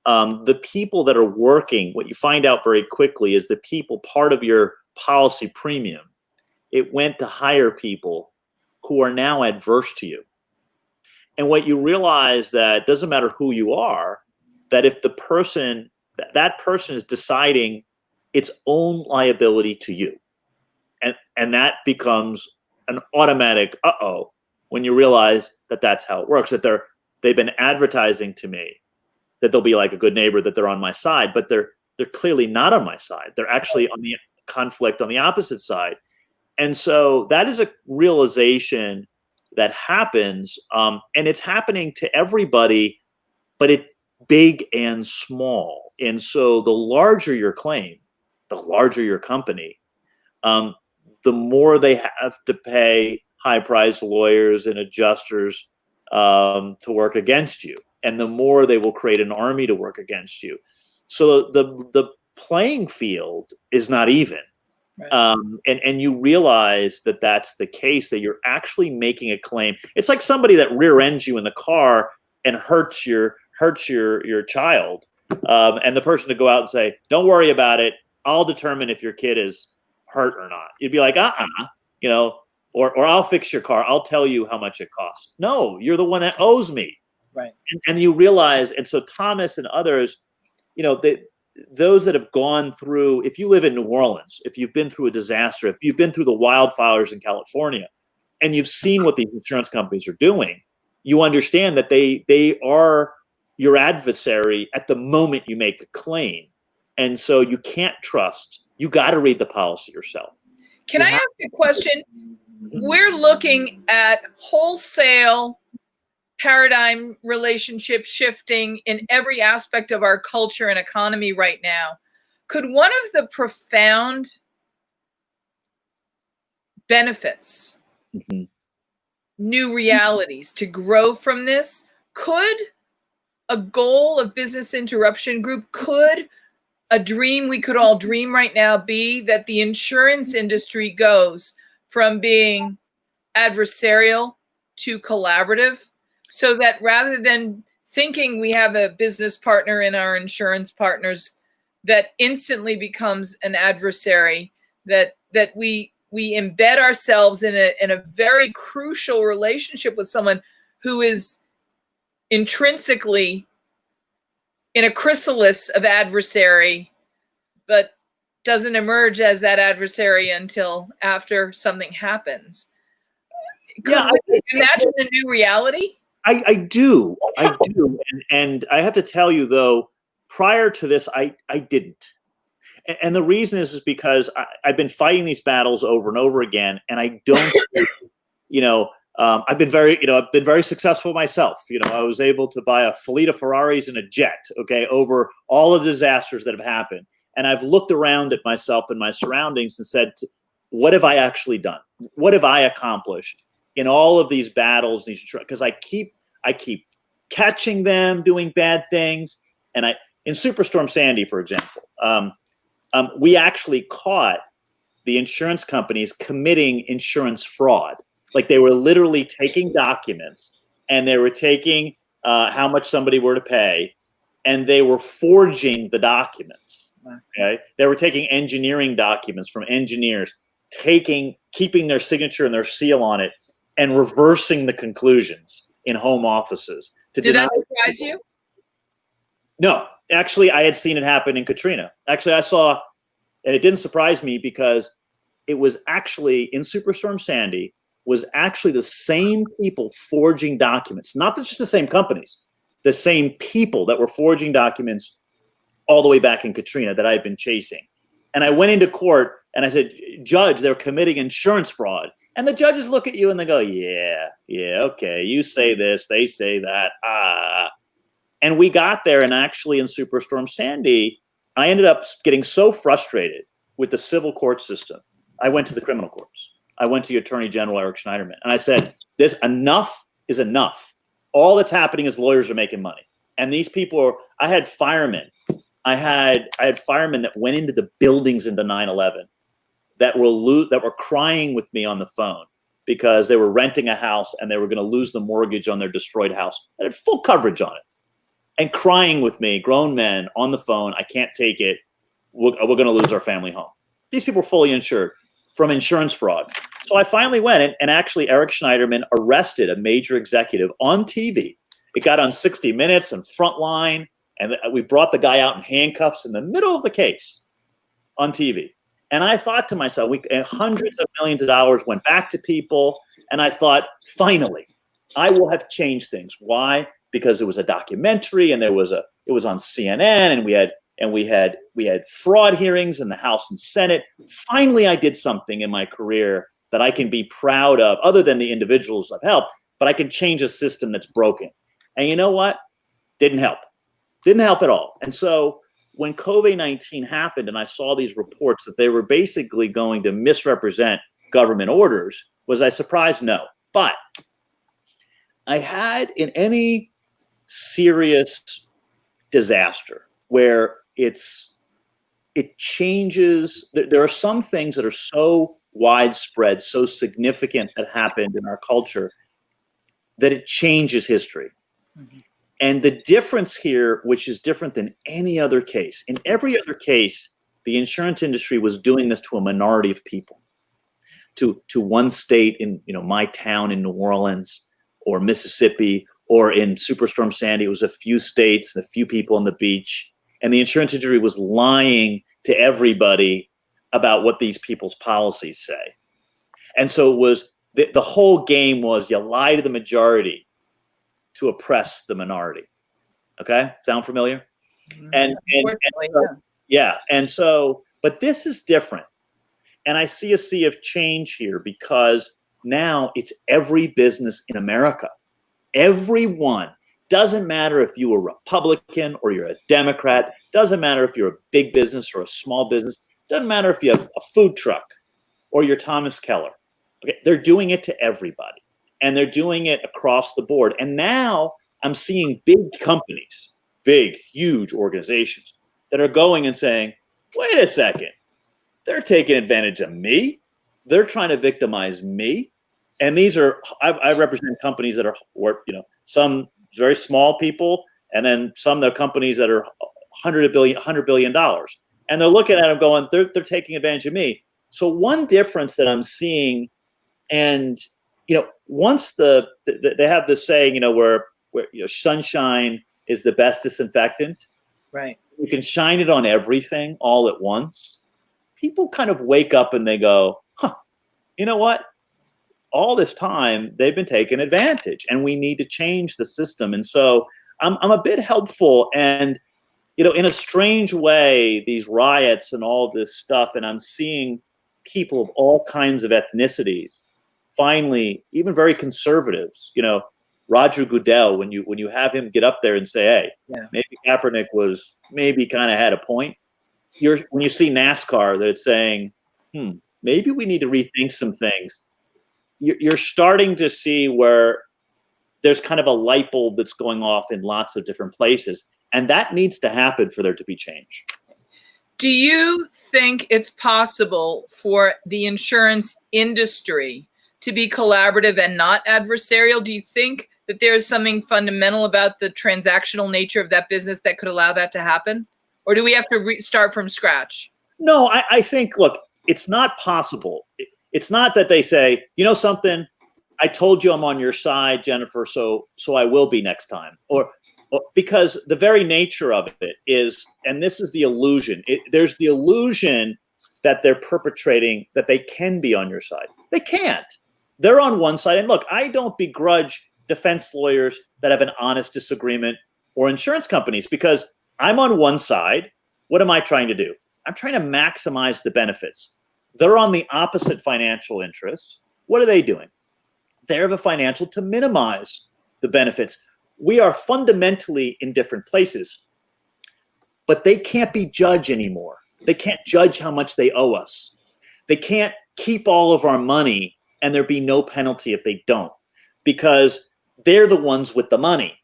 the people that are working, what you find out very quickly is the people, part of your policy premium, it went to hire people who are now adverse to you. And what you realize that doesn't matter who you are, that if that person is deciding its own liability to you, and that becomes an automatic when you realize that that's how it works, that they've been advertising to me that they'll be like a good neighbor, that they're on my side, but they're clearly not on my side. They're actually on the conflict on the opposite side. And so that is a realization that happens, and it's happening to everybody, but it's big and small. And so the larger your claim, the larger your company, the more they have to pay high-priced lawyers and adjusters to work against you, and the more they will create an army to work against you. So the playing field is not even. Right. And you realize that that's the case, that you're actually making a claim. It's like somebody that rear ends you in the car and hurts your child, and the person to go out and say, "Don't worry about it. I'll determine if your kid is hurt or not." You'd be like, or I'll fix your car. I'll tell you how much it costs. No, you're the one that owes me. Right. And you realize, and so Thomas and others, those that have gone through, if you live in New Orleans, if you've been through a disaster, if you've been through the wildfires in California, and you've seen what these insurance companies are doing, you understand that they are your adversary at the moment you make a claim. And so you can't trust. You got to read the policy yourself. Can I ask a question? We're looking at wholesale paradigm relationship shifting in every aspect of our culture and economy right now. Could one of the profound benefits, new realities to grow from this, could a goal of Business Interruption Group, could a dream we could all dream right now be that the insurance industry goes from being adversarial to collaborative, so that rather than thinking we have a business partner in our insurance partners that instantly becomes an adversary, that we embed ourselves in a very crucial relationship with someone who is intrinsically in a chrysalis of adversary, but doesn't emerge as that adversary until after something happens. Could we imagine a new reality? I do. And I have to tell you, though, prior to this, I didn't. And the reason is because I've been fighting these battles over and over again, and I don't, I've been very successful myself. I was able to buy a fleet of Ferraris and a jet, over all of the disasters that have happened. And I've looked around at myself and my surroundings and said, what have I actually done? What have I accomplished in all of these battles? Because I keep catching them doing bad things. And in Superstorm Sandy, for example, we actually caught the insurance companies committing insurance fraud. Like, they were literally taking documents and they were taking how much somebody were to pay, and they were forging the documents. Okay, they were taking engineering documents from engineers, keeping their signature and their seal on it, and reversing the conclusions in home offices. Did that surprise you? No, actually, I had seen it happen in Katrina. Actually, I saw, and it didn't surprise me because it was actually in Superstorm Sandy, was actually the same people forging documents, not just the same companies, the same people that were forging documents all the way back in Katrina that I had been chasing. And I went into court and I said, Judge, they're committing insurance fraud. And the judges look at you and they go, yeah, okay, you say this, they say that, And we got there, and actually in Superstorm Sandy, I ended up getting so frustrated with the civil court system. I went to the criminal courts. I went to the Attorney General, Eric Schneiderman, and I said, this enough is enough. All that's happening is lawyers are making money. And these people I had firemen. I had firemen that went into the buildings into 9/11 that were crying with me on the phone because they were renting a house and they were going to lose the mortgage on their destroyed house. It had full coverage on it. And crying with me, grown men on the phone, I can't take it. We're going to lose our family home. These people were fully insured from insurance fraud. So I finally went, and actually Eric Schneiderman arrested a major executive on TV. It got on 60 Minutes and Frontline, and we brought the guy out in handcuffs in the middle of the case on TV. And I thought to myself, and hundreds of millions of dollars went back to people, and I thought, finally, I will have changed things. Why? Because it was a documentary, and it was on CNN, and we had fraud hearings in the House and Senate. Finally, I did something in my career that I can be proud of, other than the individuals I've helped, but I can change a system that's broken. And you know what? Didn't help at all. And so when COVID-19 happened and I saw these reports that they were basically going to misrepresent government orders, was I surprised? No. But I had, in any serious disaster where it changes, there are some things that are so widespread, so significant that happened in our culture that it changes history. Mm-hmm. And the difference here, which is different than any other case, in every other case, the insurance industry was doing this to a minority of people, to one state in my town in New Orleans or Mississippi, or in Superstorm Sandy, it was a few states and a few people on the beach. And the insurance industry was lying to everybody about what these people's policies say. And so it was the whole game was you lie to the majority to oppress the minority. Okay, sound familiar? And so, but this is different. And I see a sea of change here because now it's every business in America. Everyone. Doesn't matter if you're a Republican or you're a Democrat. Doesn't matter if you're a big business or a small business. Doesn't matter if you have a food truck or you're Thomas Keller. Okay, they're doing it to everybody. And they're doing it across the board. And now I'm seeing big companies, big, huge organizations that are going and saying, wait a second, they're taking advantage of me. They're trying to victimize me. And these are, I represent companies that are, some very small people, and then some that are companies that are $100 billion. And they're looking at them going, they're taking advantage of me. So one difference that I'm seeing, and once they have this saying, where sunshine is the best disinfectant. Right. You can shine it on everything all at once. People kind of wake up and they go, you know what? All this time they've been taking advantage, and we need to change the system. And so I'm a bit helpful, and in a strange way, these riots and all this stuff, and I'm seeing people of all kinds of ethnicities, finally, even very conservatives, Roger Goodell, when you have him get up there and say, hey, maybe Kaepernick was maybe kind of had a point. When you see NASCAR that it's saying, maybe we need to rethink some things. You're starting to see where there's kind of a light bulb that's going off in lots of different places. And that needs to happen for there to be change. Do you think it's possible for the insurance industry to be collaborative and not adversarial? Do you think that there's something fundamental about the transactional nature of that business that could allow that to happen? Or do we have to start from scratch? No, I think, look, it's not possible. It's not that they say, you know something, I told you I'm on your side, Jennifer, so I will be next time. Or because the very nature of it is, and this is the illusion, there's the illusion that they're perpetrating that they can be on your side. They can't. They're on one side. And look, I don't begrudge defense lawyers that have an honest disagreement or insurance companies, because I'm on one side. What am I trying to do? I'm trying to maximize the benefits. They're on the opposite financial interest. What are they doing? They have a financial to minimize the benefits. We are fundamentally in different places, but they can't be judged anymore. They can't judge how much they owe us. They can't keep all of our money and there be no penalty if they don't, because they're the ones with the money.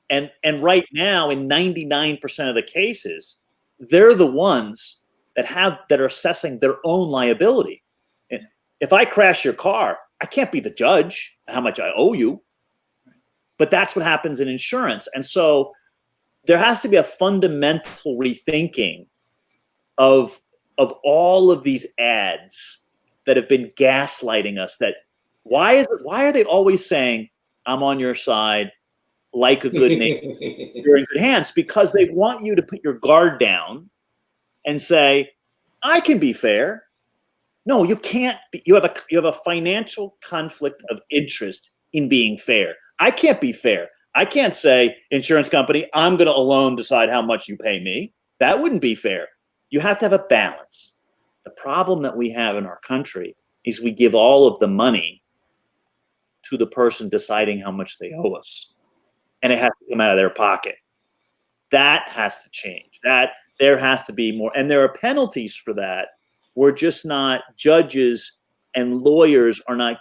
And right now, in 99% of the cases, they're the ones that are assessing their own liability. And if I crash your car, I can't be the judge how much I owe you. But that's what happens in insurance. And so there has to be a fundamental rethinking of all of these ads that have been gaslighting us. That why are they always saying, I'm on your side, like a good neighbor, you're in good hands? Because they want you to put your guard down and say, I can be fair. No, you can't be. You have a financial conflict of interest in being fair. I can't be fair. I can't say, insurance company, I'm going to alone decide how much you pay me. That wouldn't be fair. You have to have a balance. The problem that we have in our country is we give all of the money to the person deciding how much they owe us, and it has to come out of their pocket. That has to change. There has to be more, and there are penalties for that. We're just not, judges and lawyers are not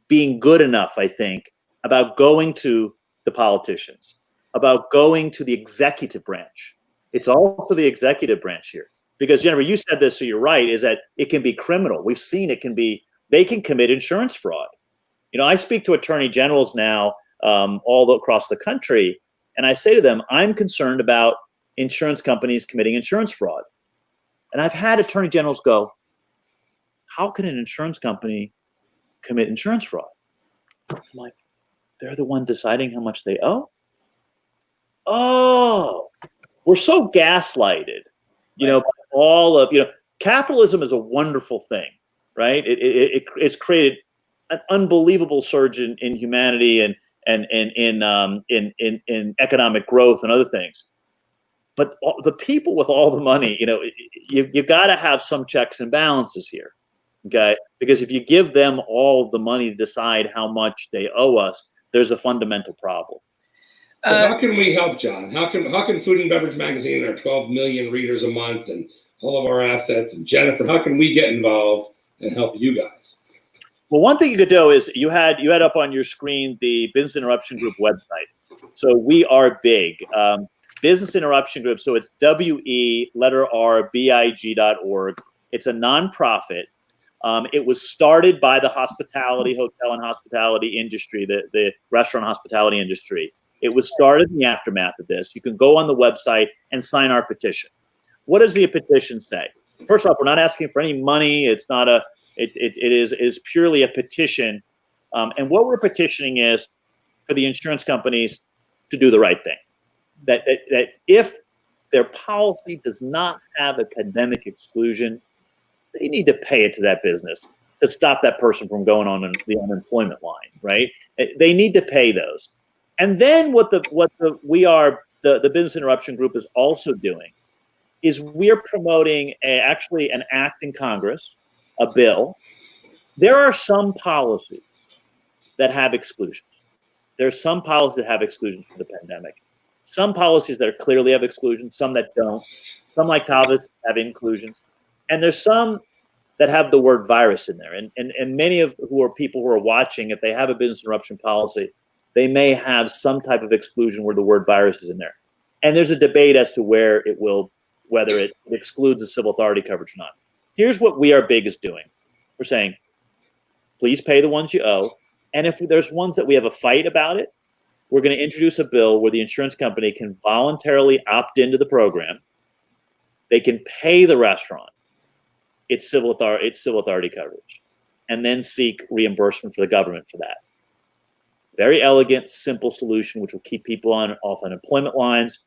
being good enough, I think, about going to the politicians, about going to the executive branch. It's also the executive branch here. Because, Jennifer, you said this, so you're right, is that it can be criminal. We've seen they can commit insurance fraud. You know, I speak to attorney generals now all across the country, and I say to them, I'm concerned about insurance companies committing insurance fraud. And I've had attorney generals go, how can an insurance company commit insurance fraud? I'm like, they're the one deciding how much they owe? Oh, we're so gaslighted, you know, capitalism is a wonderful thing, right? It's created an unbelievable surge in humanity and in economic growth and other things. But the people with all the money, you know, you got to have some checks and balances here, okay? Because if you give them all the money to decide how much they owe us, there's a fundamental problem. So how can we help, John? How can Food and Beverage Magazine and our 12 million readers a month and all of our assets, and Jennifer, how can we get involved and help you guys? Well, one thing you could do is you had up on your screen the Business Interruption Group website. So we are big. Business Interruption Group. So it's WERBIG.org. It's a nonprofit. It was started by the hotel and hospitality industry, the restaurant hospitality industry. It was started in the aftermath of this. You can go on the website and sign our petition. What does the petition say? First off, we're not asking for any money. It's not it is purely a petition. And what we're petitioning is for the insurance companies to do the right thing. That if their policy does not have a pandemic exclusion, they need to pay it to that business to stop that person from going on the unemployment line, right? They need to pay those. And then what the Business Interruption Group is also doing is we're promoting actually an act in Congress, a bill. There are some policies that have exclusions. There are some policies that have exclusions for the pandemic. Some policies that clearly have exclusions, some that don't. Some, like Talbot's, have inclusions. And there's some that have the word virus in there. And many of people who are watching, if they have a business interruption policy, they may have some type of exclusion where the word virus is in there. And there's a debate as to whether it excludes the civil authority coverage or not. Here's what we are big is doing. We're saying, please pay the ones you owe. And if there's ones that we have a fight about it, we're going to introduce a bill where the insurance company can voluntarily opt into the program. They can pay the restaurant its civil authority coverage, and then seek reimbursement for the government for that. Very elegant, simple solution, which will keep people off unemployment lines.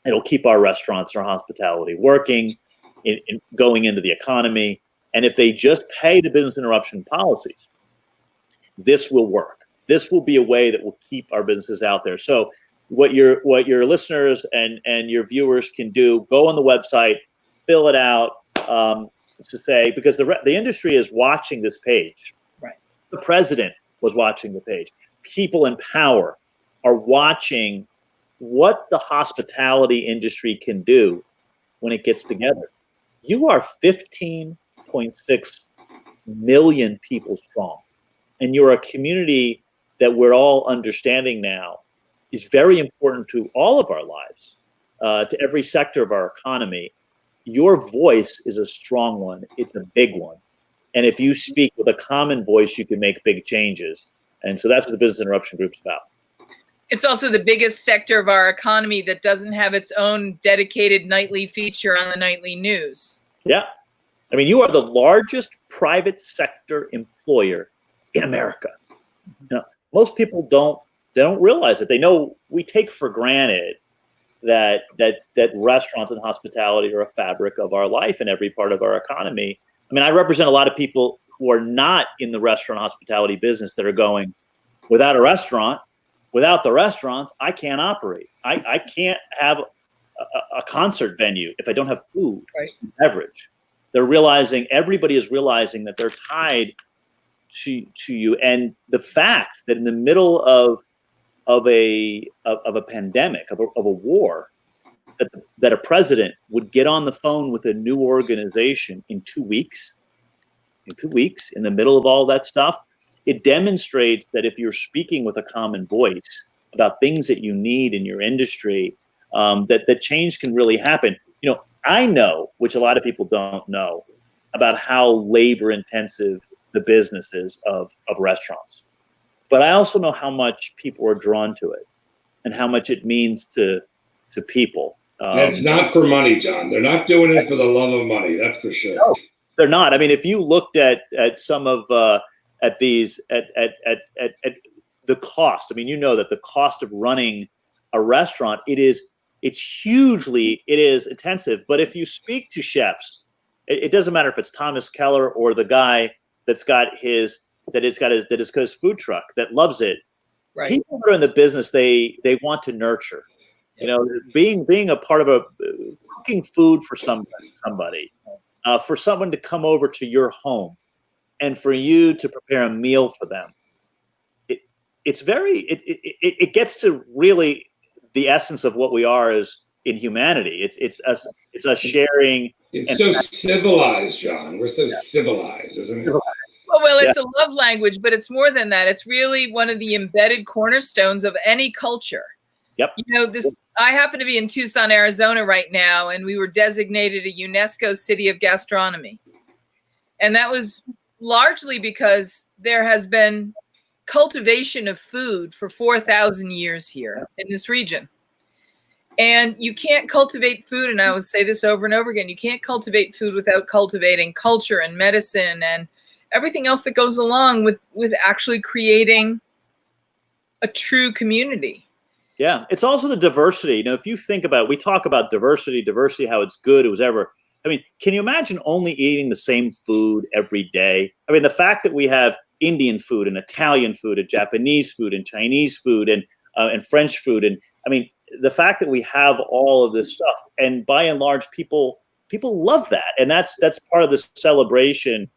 It'll keep our restaurants and our hospitality working, going into the economy. And if they just pay the business interruption policies, this will work. This will be a way that will keep our businesses out there. So what your listeners and your viewers can do, go on the website, fill it out, to say, because the industry is watching this page. Right. The president was watching the page. People in power are watching what the hospitality industry can do when it gets together. You are 15.6 million people strong, and you're a community that we're all understanding now is very important to all of our lives, to every sector of our economy. Your voice is a strong one. It's a big one. And if you speak with a common voice, you can make big changes. And so that's what the Business Interruption Group's about. It's also the biggest sector of our economy that doesn't have its own dedicated nightly feature on the nightly news. Yeah. I mean, you are the largest private sector employer in America. Now, most people don't realize it. They know we take for granted that restaurants and hospitality are a fabric of our life and every part of our economy. I mean, I represent a lot of people who are not in the restaurant hospitality business that are going, without a restaurant, without the restaurants, I can't operate. I can't have a concert venue if I don't have food, right, and beverage. Everybody is realizing that they're tied to you. And the fact that in the middle of a pandemic, of a war, that a president would get on the phone with a new organization in 2 weeks, in the middle of all that stuff, it demonstrates that if you're speaking with a common voice about things that you need in your industry, that change can really happen. You know, I know, which a lot of people don't know, about how labor intensive the business is of restaurants. But I also know how much people are drawn to it and how much it means to people. And it's not for money, John. They're not doing it for the love of money. That's for sure. No, they're not. I mean, if you looked at some of at the cost, I mean, you know that the cost of running a restaurant, it is intensive. But if you speak to chefs, it doesn't matter if it's Thomas Keller or the guy that's got his food truck that loves it. Right. People that are in the business, they want to nurture. You know, being a part of cooking food for somebody, for someone to come over to your home, and for you to prepare a meal for them. It gets to really the essence of what we are as in humanity. It's us sharing. It's so civilized, John. We're so civilized, isn't it? Well, it's a love language, but it's more than that. It's really one of the embedded cornerstones of any culture. Yep. You know, I happen to be in Tucson, Arizona right now, and we were designated a UNESCO City of Gastronomy. And that was largely because there has been cultivation of food for 4,000 years here in this region. And you can't cultivate food, and I will say this over and over again, you can't cultivate food without cultivating culture and medicine and everything else that goes along with actually creating a true community. Yeah, it's also the diversity. You know, if you think about it, we talk about diversity, how it's good, it was ever. I mean, can you imagine only eating the same food every day? I mean, the fact that we have Indian food and Italian food and Japanese food and Chinese food and French food, and I mean, the fact that we have all of this stuff, and by and large, people love that, and that's part of the celebration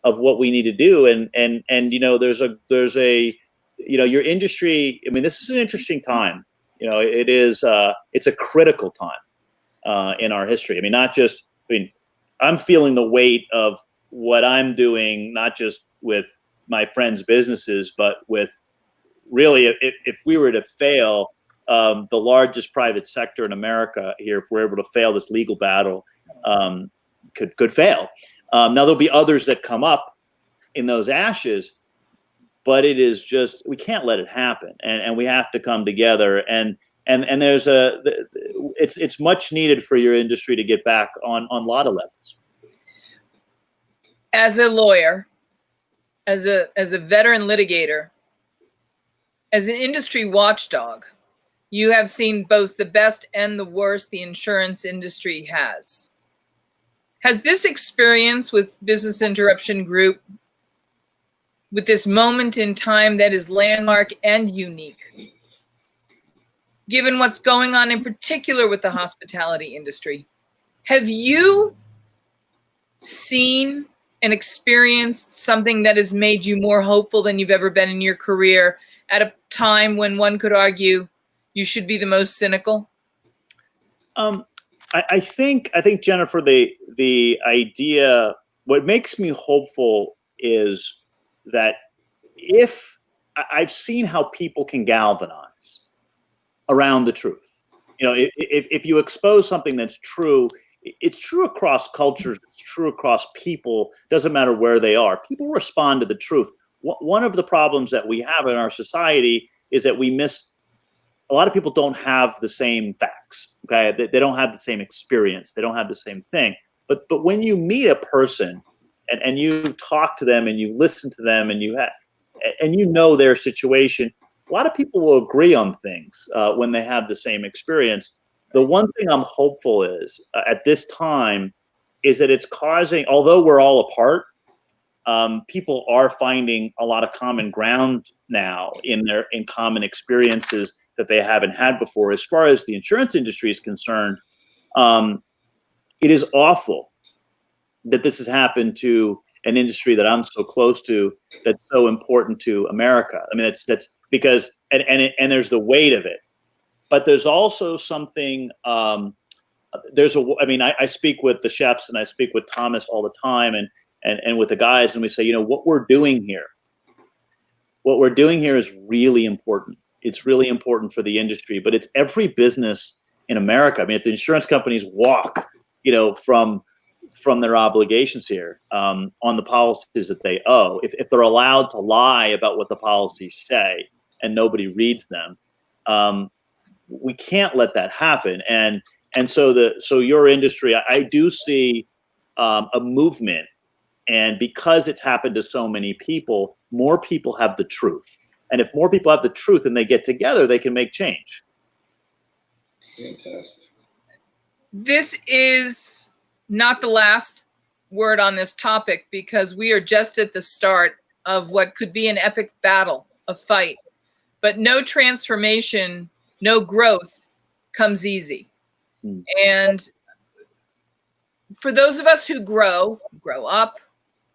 of what we need to do. And you know, there's a you know, your industry. I mean, this is an interesting time. You know, it's a critical time in our history. I mean, I'm feeling the weight of what I'm doing, not just with my friends' businesses, but with really, if we were to fail, the largest private sector in America here, if we're able to fail this legal battle, could fail. Now there'll be others that come up in those ashes, but it is just, we can't let it happen, and we have to come together, and there's it's much needed for your industry to get back on a lot of levels. As a lawyer, as a veteran litigator, as an industry watchdog, you have seen both the best and the worst the insurance industry has. Has this experience with Business Interruption Group, with this moment in time that is landmark and unique, given what's going on in particular with the hospitality industry, have you seen and experienced something that has made you more hopeful than you've ever been in your career at a time when one could argue you should be the most cynical? I think Jennifer, the idea, what makes me hopeful is that if I've seen how people can galvanize around the truth. You know, if you expose something that's true, it's true across cultures, it's true across people, doesn't matter where they are. People respond to the truth. One of the problems that we have in our society is that a lot of people don't have the same facts, okay? They don't have the same experience. They don't have the same thing. But when you meet a person and you talk to them and you listen to them and you know their situation, a lot of people will agree on things when they have the same experience. The one thing I'm hopeful is at this time is that it's causing, although we're all apart, people are finding a lot of common ground now in common experiences that they haven't had before. As far as the insurance industry is concerned, it is awful that this has happened to an industry that I'm so close to, that's so important to America. I mean, that's because, and there's the weight of it, but there's also something, I speak with the chefs and I speak with Thomas all the time and with the guys, and we say, what we're doing here is really important. It's really important for the industry, but it's every business in America. I mean, if the insurance companies walk, from their obligations here on the policies that they owe, if they're allowed to lie about what the policies say and nobody reads them, we can't let that happen. And so your industry, I do see a movement, and because it's happened to so many people, more people have the truth. And if more people have the truth and they get together, they can make change. Fantastic. This is not the last word on this topic, because we are just at the start of what could be an epic battle, a fight. But no transformation, no growth comes easy. And for those of us who grow up,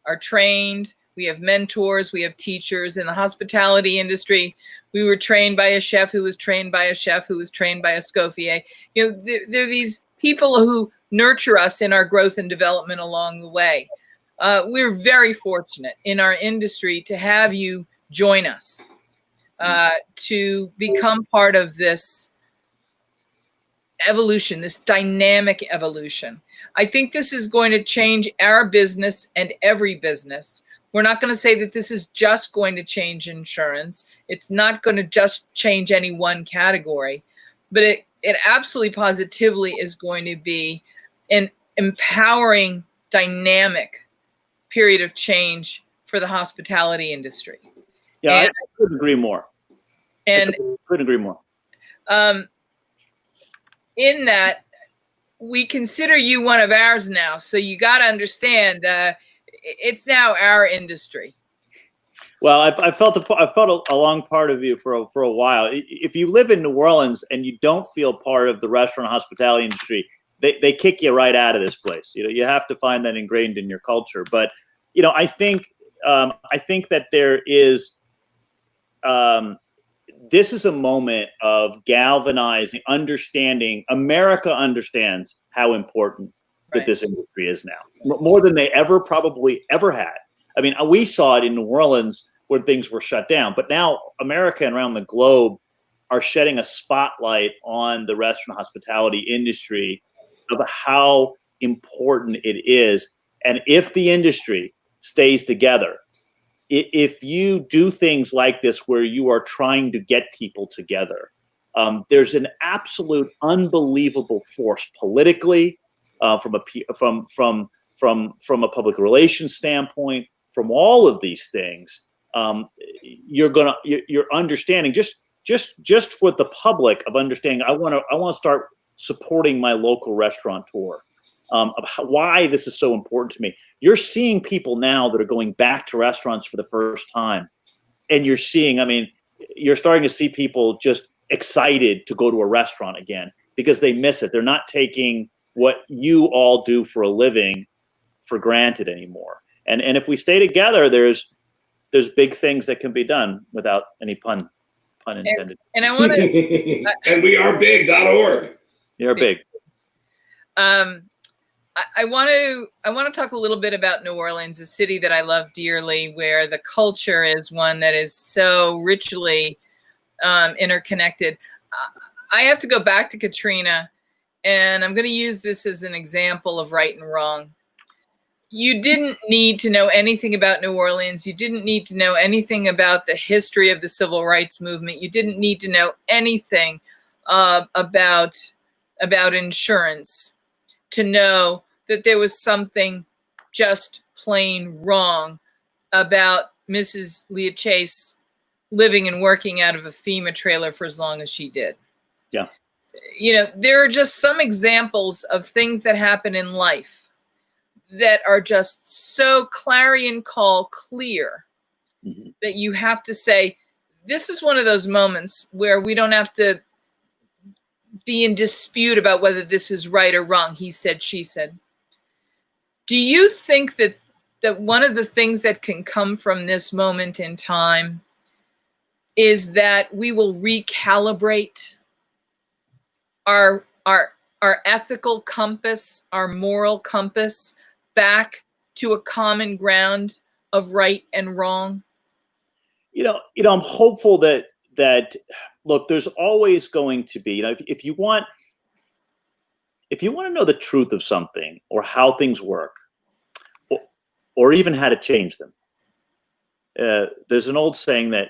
are trained, we have mentors, we have teachers. In the hospitality industry, we were trained by a chef who was trained by a chef who was trained by a Scoffier. There are these people who nurture us in our growth and development along the way. We're very fortunate in our industry to have you join us, to become part of this evolution, this dynamic evolution. I think this is going to change our business and every business. We're not going to say that this is just going to change insurance. It's not going to just change any one category, but it absolutely positively is going to be an empowering, dynamic period of change for the hospitality industry. Yeah, I couldn't agree more. And couldn't agree more. In that, we consider you one of ours now. So you got to understand, it's now our industry. Well, I felt a long part of you for a while. If you live in New Orleans and you don't feel part of the restaurant hospitality industry, they kick you right out of this place. You have to find that ingrained in your culture. But I think that there is. This is a moment of galvanizing, understanding. America understands how important that this industry is now, more than they probably ever had. I mean, we saw it in New Orleans when things were shut down, but now America and around the globe are shedding a spotlight on the restaurant hospitality industry of how important it is. And if the industry stays together, if you do things like this where you are trying to get people together, there's an absolute unbelievable force politically, from a public relations standpoint, from all of these things. You're understanding just for the public of understanding. I want to start supporting my local restaurateur. Of why this is so important to me. You're seeing people now that are going back to restaurants for the first time, and you're starting to see people just excited to go to a restaurant again because they miss it. They're not taking what you all do for a living for granted anymore. And if we stay together, there's big things that can be done without any pun intended. And I want to and we are big.org. You're big. I want to talk a little bit about New Orleans, a city that I love dearly, where the culture is one that is so richly interconnected. I have to go back to Katrina, and I'm going to use this as an example of right and wrong. You didn't need to know anything about New Orleans. You didn't need to know anything about the history of the civil rights movement. You didn't need to know anything about insurance to know that there was something just plain wrong about Mrs. Leah Chase living and working out of a FEMA trailer for as long as she did. Yeah. There are just some examples of things that happen in life that are just so clarion call clear that you have to say, this is one of those moments where we don't have to be in dispute about whether this is right or wrong. He said, she said. Do you think that one of the things that can come from this moment in time is that we will recalibrate our ethical compass, our moral compass, back to a common ground of right and wrong? I'm hopeful that look, there's always going to be, if you want to know the truth of something or how things work, or even how to change them, there's an old saying that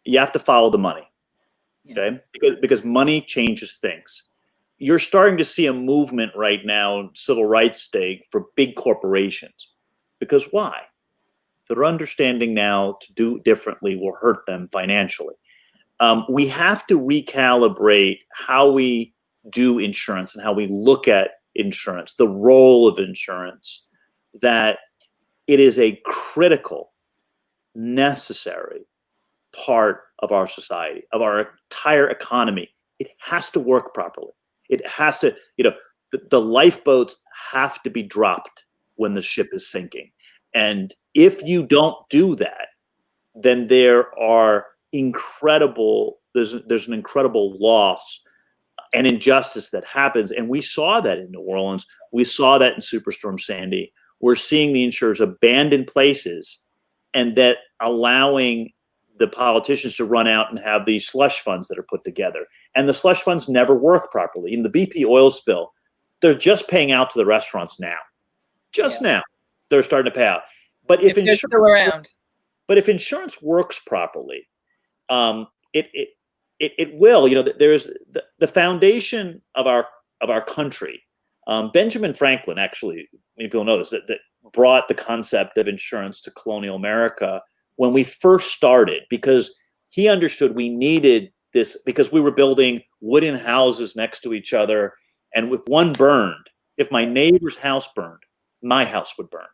you have to follow the money. Okay, because money changes things. You're starting to see a movement right now in civil rights day for big corporations. Because why? They're understanding now to do differently will hurt them financially. We have to recalibrate how we do insurance and how we look at insurance, the role of insurance, that it is a critical, necessary part of our society, of our entire economy. It has to work properly. It has to, the lifeboats have to be dropped when the ship is sinking. And if you don't do that, then there's an incredible loss and injustice that happens. And we saw that in New Orleans. We saw that in Superstorm Sandy. We're seeing the insurers abandon places, and that allowing the politicians to run out and have these slush funds that are put together. And the slush funds never work properly. In the BP oil spill, they're just paying out to the restaurants now. Now, they're starting to pay out. But if insurance works properly, it will. There's the foundation of our country. Benjamin Franklin, actually, many people know this, that brought the concept of insurance to colonial America when we first started, because he understood we needed this, because we were building wooden houses next to each other, and if one burned, if my neighbor's house burned, my house would burn,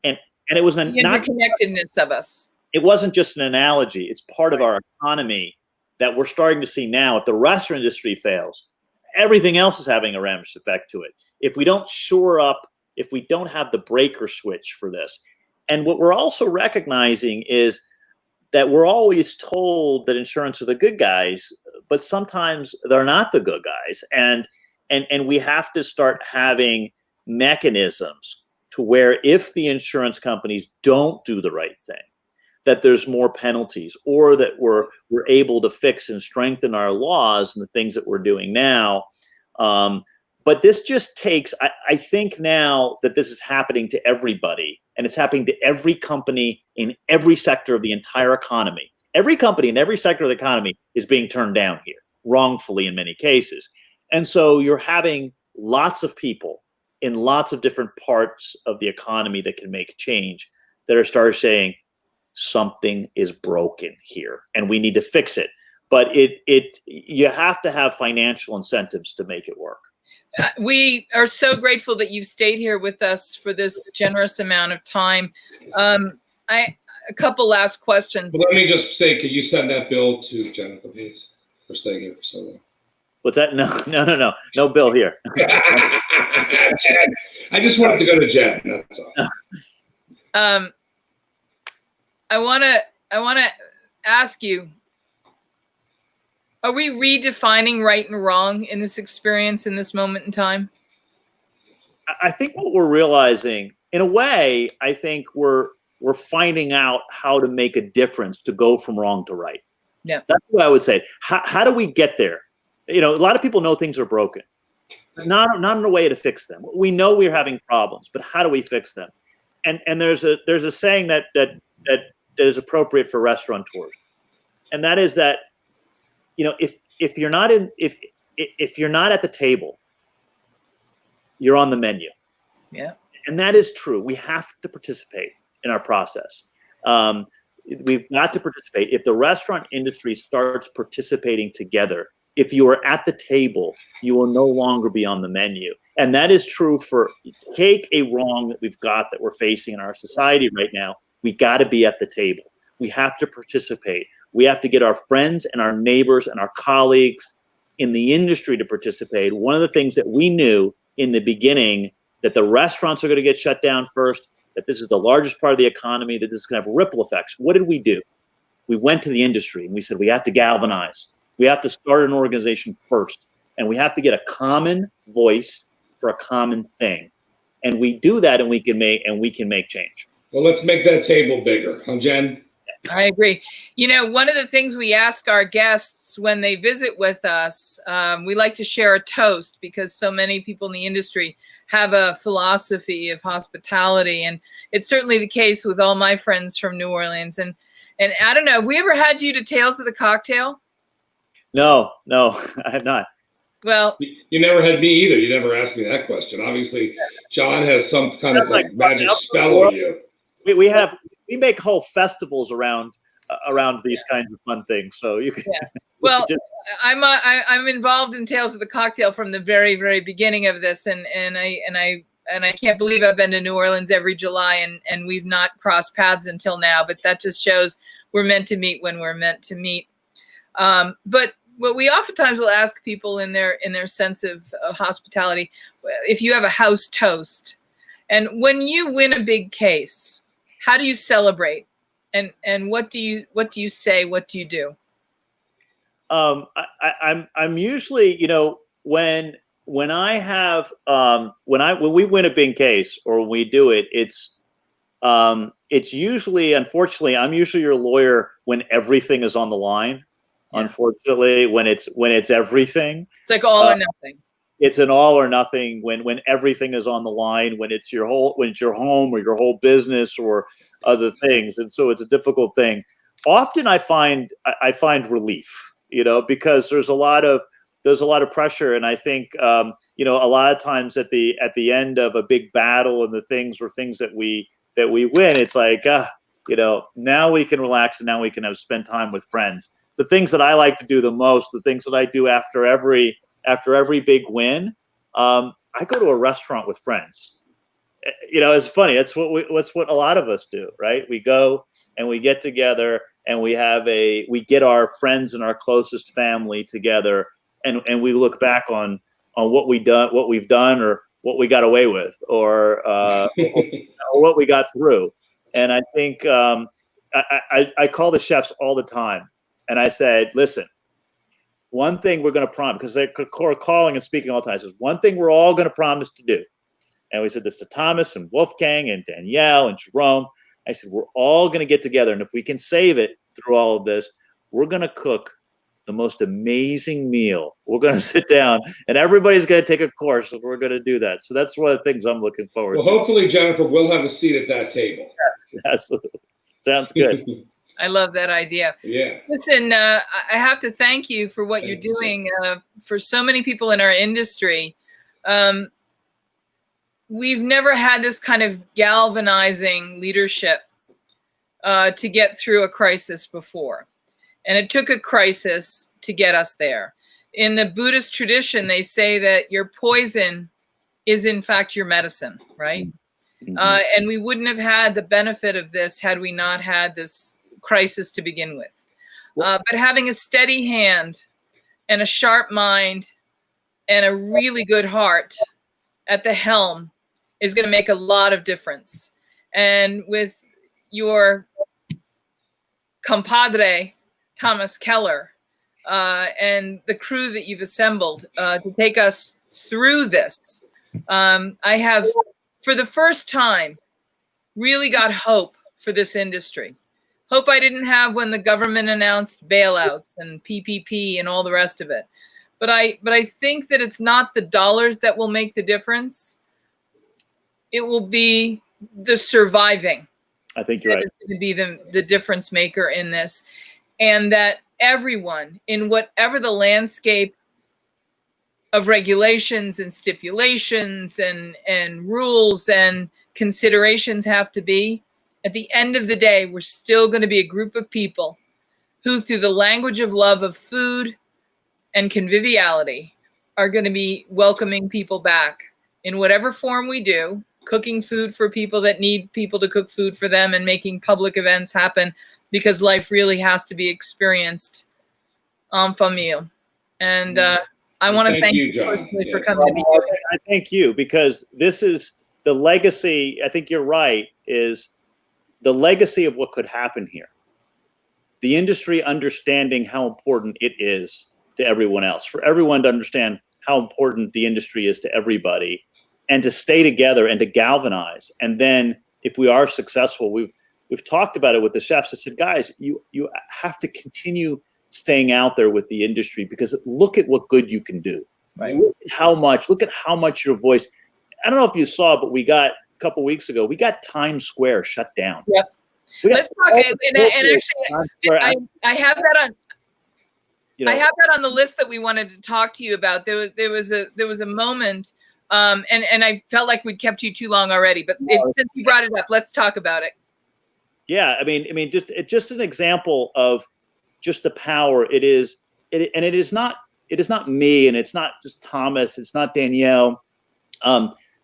and it was the interconnectedness of us. It wasn't just an analogy; it's part of our economy that we're starting to see now. If the restaurant industry fails, everything else is having a ramification effect to it. If we don't shore up, if we don't have the breaker switch for this. And what we're also recognizing is that we're always told that insurance are the good guys, but sometimes they're not the good guys. And we have to start having mechanisms to where if the insurance companies don't do the right thing, that there's more penalties, or that we're able to fix and strengthen our laws and the things that we're doing now. But this just takes, I think now that this is happening to everybody, and it's happening to every company in every sector of the entire economy. Every company in every sector of the economy is being turned down here, wrongfully in many cases. And so you're having lots of people in lots of different parts of the economy that can make change that are starting saying something is broken here and we need to fix it. But you have to have financial incentives to make it work. We are so grateful that you've stayed here with us for this generous amount of time. A couple last questions. Well, let me just say, could you send that bill to Jennifer, please, for staying here for so long? What's that? No bill here. Jen, I just wanted to go to Jen. That's all. I want to ask you, are we redefining right and wrong in this experience in this moment in time? I think what we're realizing, in a way, I think we're finding out how to make a difference to go from wrong to right. Yeah, that's what I would say. How do we get there? A lot of people know things are broken, but not in a way to fix them. We know we're having problems, but how do we fix them? And there's a saying that is appropriate for restaurateurs, and that is that if you're not at the table, you're on the menu. Yeah, and that is true. We have to participate in our process. We've got to participate. If the restaurant industry starts participating together, if you are at the table, you will no longer be on the menu. And that is true for take a wrong that we've got that we're facing in our society right now. We got to be at the table. We have to participate. We have to get our friends and our neighbors and our colleagues in the industry to participate. One of the things that we knew in the beginning, that the restaurants are going to get shut down first, that this is the largest part of the economy, that this is going to have ripple effects. What did we do? We went to the industry and we said, we have to galvanize. We have to start an organization first, and we have to get a common voice for a common thing. And we do that, and we can make change. Well, let's make that table bigger, huh, Jen? I agree. One of the things we ask our guests when they visit with us, we like to share a toast, because so many people in the industry have a philosophy of hospitality. And it's certainly the case with all my friends from New Orleans. And I don't know, have we ever had you to Tales of the Cocktail? No, I have not. Well, you never had me either. You never asked me that question. Obviously, John has some kind of magic spell on you. We make whole festivals around these kinds of fun things. So you can. Yeah. Well, I'm involved in Tales of the Cocktail from the very, very beginning of this, and I can't believe I've been to New Orleans every July, and we've not crossed paths until now. But that just shows we're meant to meet when we're meant to meet. But what we oftentimes will ask people in their sense of hospitality, if you have a house toast, and when you win a big case, how do you celebrate, and what do you say? What do you do? I'm usually, when I have when we win a big case or when we do it, it's usually, unfortunately, I'm usually your lawyer when everything is on the line. Yeah. Unfortunately, when it's everything, it's like all or nothing. It's an all or nothing when everything is on the line, when it's your home or your whole business or other things. And so it's a difficult thing. Often I find relief, because there's a lot of pressure. And I think, a lot of times at the end of a big battle and the things that we win, it's like, now we can relax and now we can spend time with friends. The things that I like to do the most, the things that I do after every big win, I go to a restaurant with friends. It's funny. That's what a lot of us do, right? We go and we get together and we get our friends and our closest family together, and we look back on what we've done, or what we got away with, or what we got through. And I think I call the chefs all the time. And I said, listen, one thing we're going to promise, because they're calling and speaking all the time, says one thing we're all going to promise to do. And we said this to Thomas and Wolfgang and Danielle and Jerome. I said, we're all going to get together. And if we can save it through all of this, we're going to cook the most amazing meal. We're going to sit down and everybody's going to take a course and we're going to do that. So that's one of the things I'm looking forward to. Well, hopefully, Jennifer, we'll have a seat at that table. Yes. Sounds good. I love that idea. Yeah. Listen, I have to thank you for what you're doing for so many people in our industry. We've never had this kind of galvanizing leadership to get through a crisis before. And it took a crisis to get us there. In the Buddhist tradition, they say that your poison is in fact your medicine, right? Mm-hmm. And we wouldn't have had the benefit of this had we not had this crisis to begin with. But having a steady hand and a sharp mind and a really good heart at the helm is going to make a lot of difference. And with your compadre, Thomas Keller, and the crew that you've assembled to take us through this, I have, for the first time, really got hope for this industry. Hope I didn't have when the government announced bailouts and PPP and all the rest of it. But I think that it's not the dollars that will make the difference. It will be the surviving. I think you're right. It's going to be the difference maker in this. And that everyone, in whatever the landscape of regulations and stipulations and rules and considerations have to be, at the end of the day, we're still going to be a group of people who, through the language of love of food and conviviality, are going to be welcoming people back in whatever form we do, cooking food for people that need people to cook food for them and making public events happen, because life really has to be experienced en famille. And I want to thank you, John, for coming to be here. I thank you, because this is the legacy. I think you're right, is the legacy of what could happen here. The industry understanding how important it is to everyone else, for everyone to understand how important the industry is to everybody, and to stay together and to galvanize. And then if we are successful, we've talked about it with the chefs. I said, guys, you have to continue staying out there with the industry, because look at what good you can do. Right? Look at how much your voice. I don't know if you saw, but we got a couple weeks ago, we got Times Square shut down. Yep. Let's talk. And actually, I have that on. I have that on the list that we wanted to talk to you about. There was a moment, and I felt like we'd kept you too long already. But since you brought it up, let's talk about it. Yeah, I mean, just an example of just the power it is. And it is not me, and it's not just Thomas, it's not Danielle,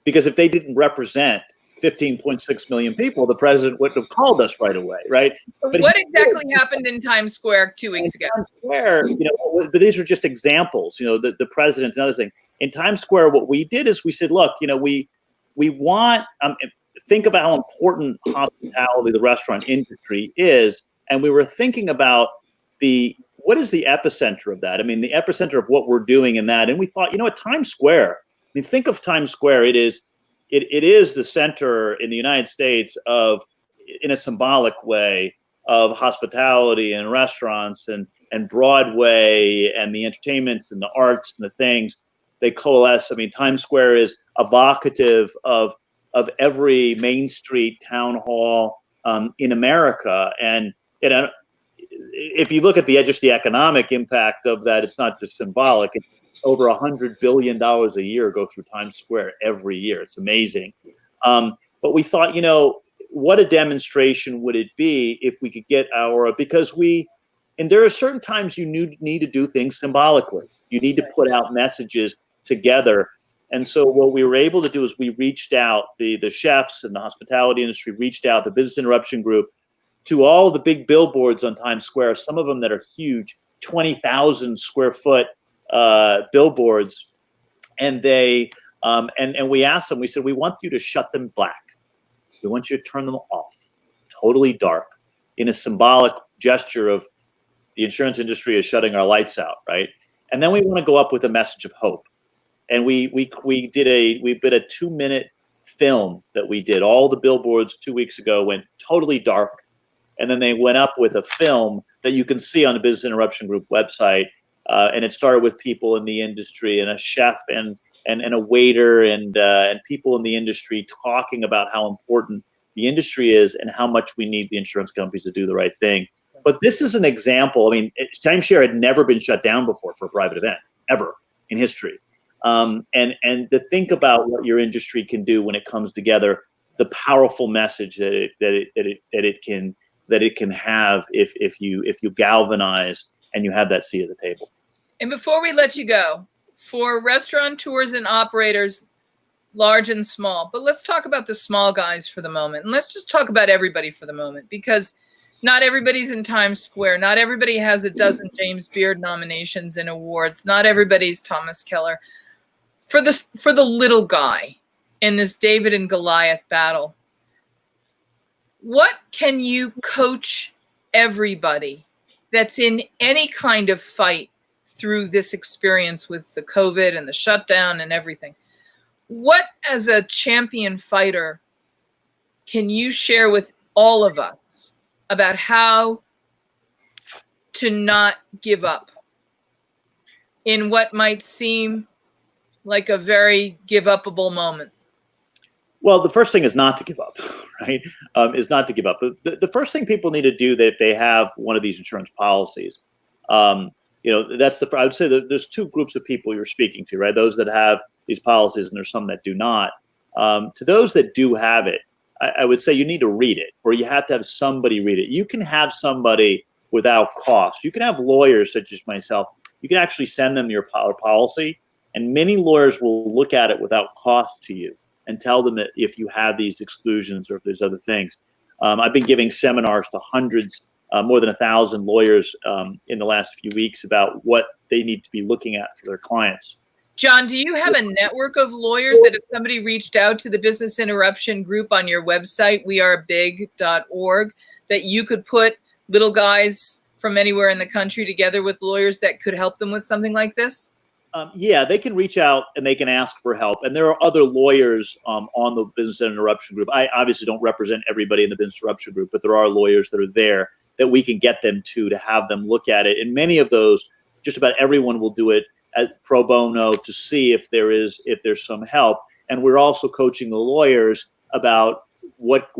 because if they didn't represent 15.6 million people, the president wouldn't have called us right away, right? But what exactly happened in Times Square 2 weeks ago? Times Square, but these are just examples. The president, another thing. In Times Square, what we did is we said, look, we want think about how important hospitality, the restaurant industry is, and we were thinking about what is the epicenter of that? I mean, the epicenter of what we're doing in that, and we thought, at Times Square. I mean, think of Times Square. It is the center in the United States of, in a symbolic way, of hospitality and restaurants and Broadway and the entertainments and the arts and the things. They coalesce. I mean, Times Square is evocative of every Main Street town hall in America. And if you look at just the economic impact of that, it's not just symbolic. It's over $100 billion a year go through Times Square every year. It's amazing. But we thought, what a demonstration would it be if we could get because there are certain times you need to do things symbolically. You need to put out messages together. And so what we were able to do is we reached out, the chefs and the hospitality industry reached out, the Business Interruption Group, to all the big billboards on Times Square, some of them that are huge, 20,000 square foot billboards. And they and we asked them, we said, we want you to shut them black. We want you to turn them off, totally dark, in a symbolic gesture of the insurance industry is shutting our lights out, right? And then we want to go up with a message of hope. And we did a 2-minute film that we did. All the billboards 2 weeks ago went totally dark. And then they went up with a film that you can see on the Business Interruption Group website. And it started with people in the industry and a chef and a waiter and people in the industry talking about how important the industry is and how much we need the insurance companies to do the right thing. But this is an example. I mean, timeshare had never been shut down before for a private event, ever in history. And to think about what your industry can do when it comes together, the powerful message that it can have if you galvanize and you have that seat at the table. And before we let you go, for restaurateurs and operators, large and small, but let's talk about the small guys for the moment. And let's just talk about everybody for the moment, because not everybody's in Times Square. Not everybody has a dozen James Beard nominations and awards. Not everybody's Thomas Keller. For the little guy in this David and Goliath battle, what can you coach everybody that's in any kind of fight through this experience with the COVID and the shutdown and everything? What, as a champion fighter, can you share with all of us about how to not give up in what might seem like a very give-upable moment? Well, the first thing is not to give up, right? Is not to give up. The first thing people need to do, that if they have one of these insurance policies, I would say that there's two groups of people you're speaking to, right? Those that have these policies, and there's some that do not. To those that do have it, I would say you need to read it, or you have to have somebody read it. You can have somebody without cost. You can have lawyers such as myself. You can actually send them your policy, and many lawyers will look at it without cost to you and tell them that if you have these exclusions or if there's other things. I've been giving seminars to hundreds, more than 1,000 lawyers in the last few weeks about what they need to be looking at for their clients. John, do you have a network of lawyers that if somebody reached out to the Business Interruption Group on your website, wearebig.org, that you could put little guys from anywhere in the country together with lawyers that could help them with something like this? Yeah, they can reach out and they can ask for help. And there are other lawyers on the Business Interruption Group. I obviously don't represent everybody in the Business Interruption Group, but there are lawyers that are there that we can get them to have them look at it. And many of those, just about everyone will do it at pro bono to see if there's some help. And we're also coaching the lawyers about what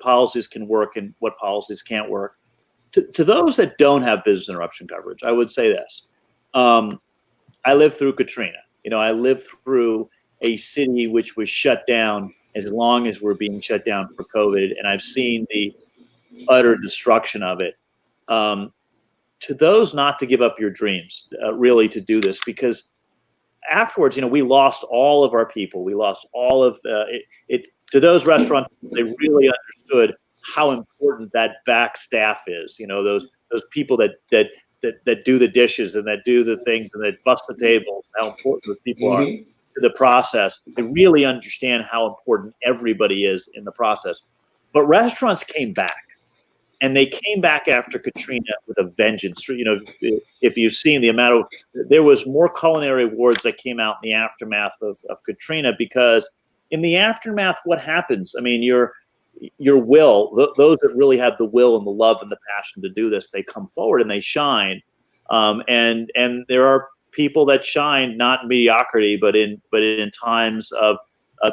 policies can work and what policies can't work. To those that don't have business interruption coverage, I would say this. I lived through Katrina. I lived through a city which was shut down as long as we're being shut down for COVID, and I've seen the utter destruction of it. To those, not to give up your dreams, really, to do this, because afterwards, we lost all of our people. We lost all of it. To those restaurants, they really understood how important that back staff is. Those people that do the dishes and that do the things and that bust the tables, how important those people are to the process. They really understand how important everybody is in the process. But restaurants came back, and they came back after Katrina with a vengeance. If you've seen the amount there was more culinary awards that came out in the aftermath of Katrina, because in the aftermath, what happens? I mean, your will, those that really have the will and the love and the passion to do this, they come forward and they shine. And there are people that shine not in mediocrity, but in times of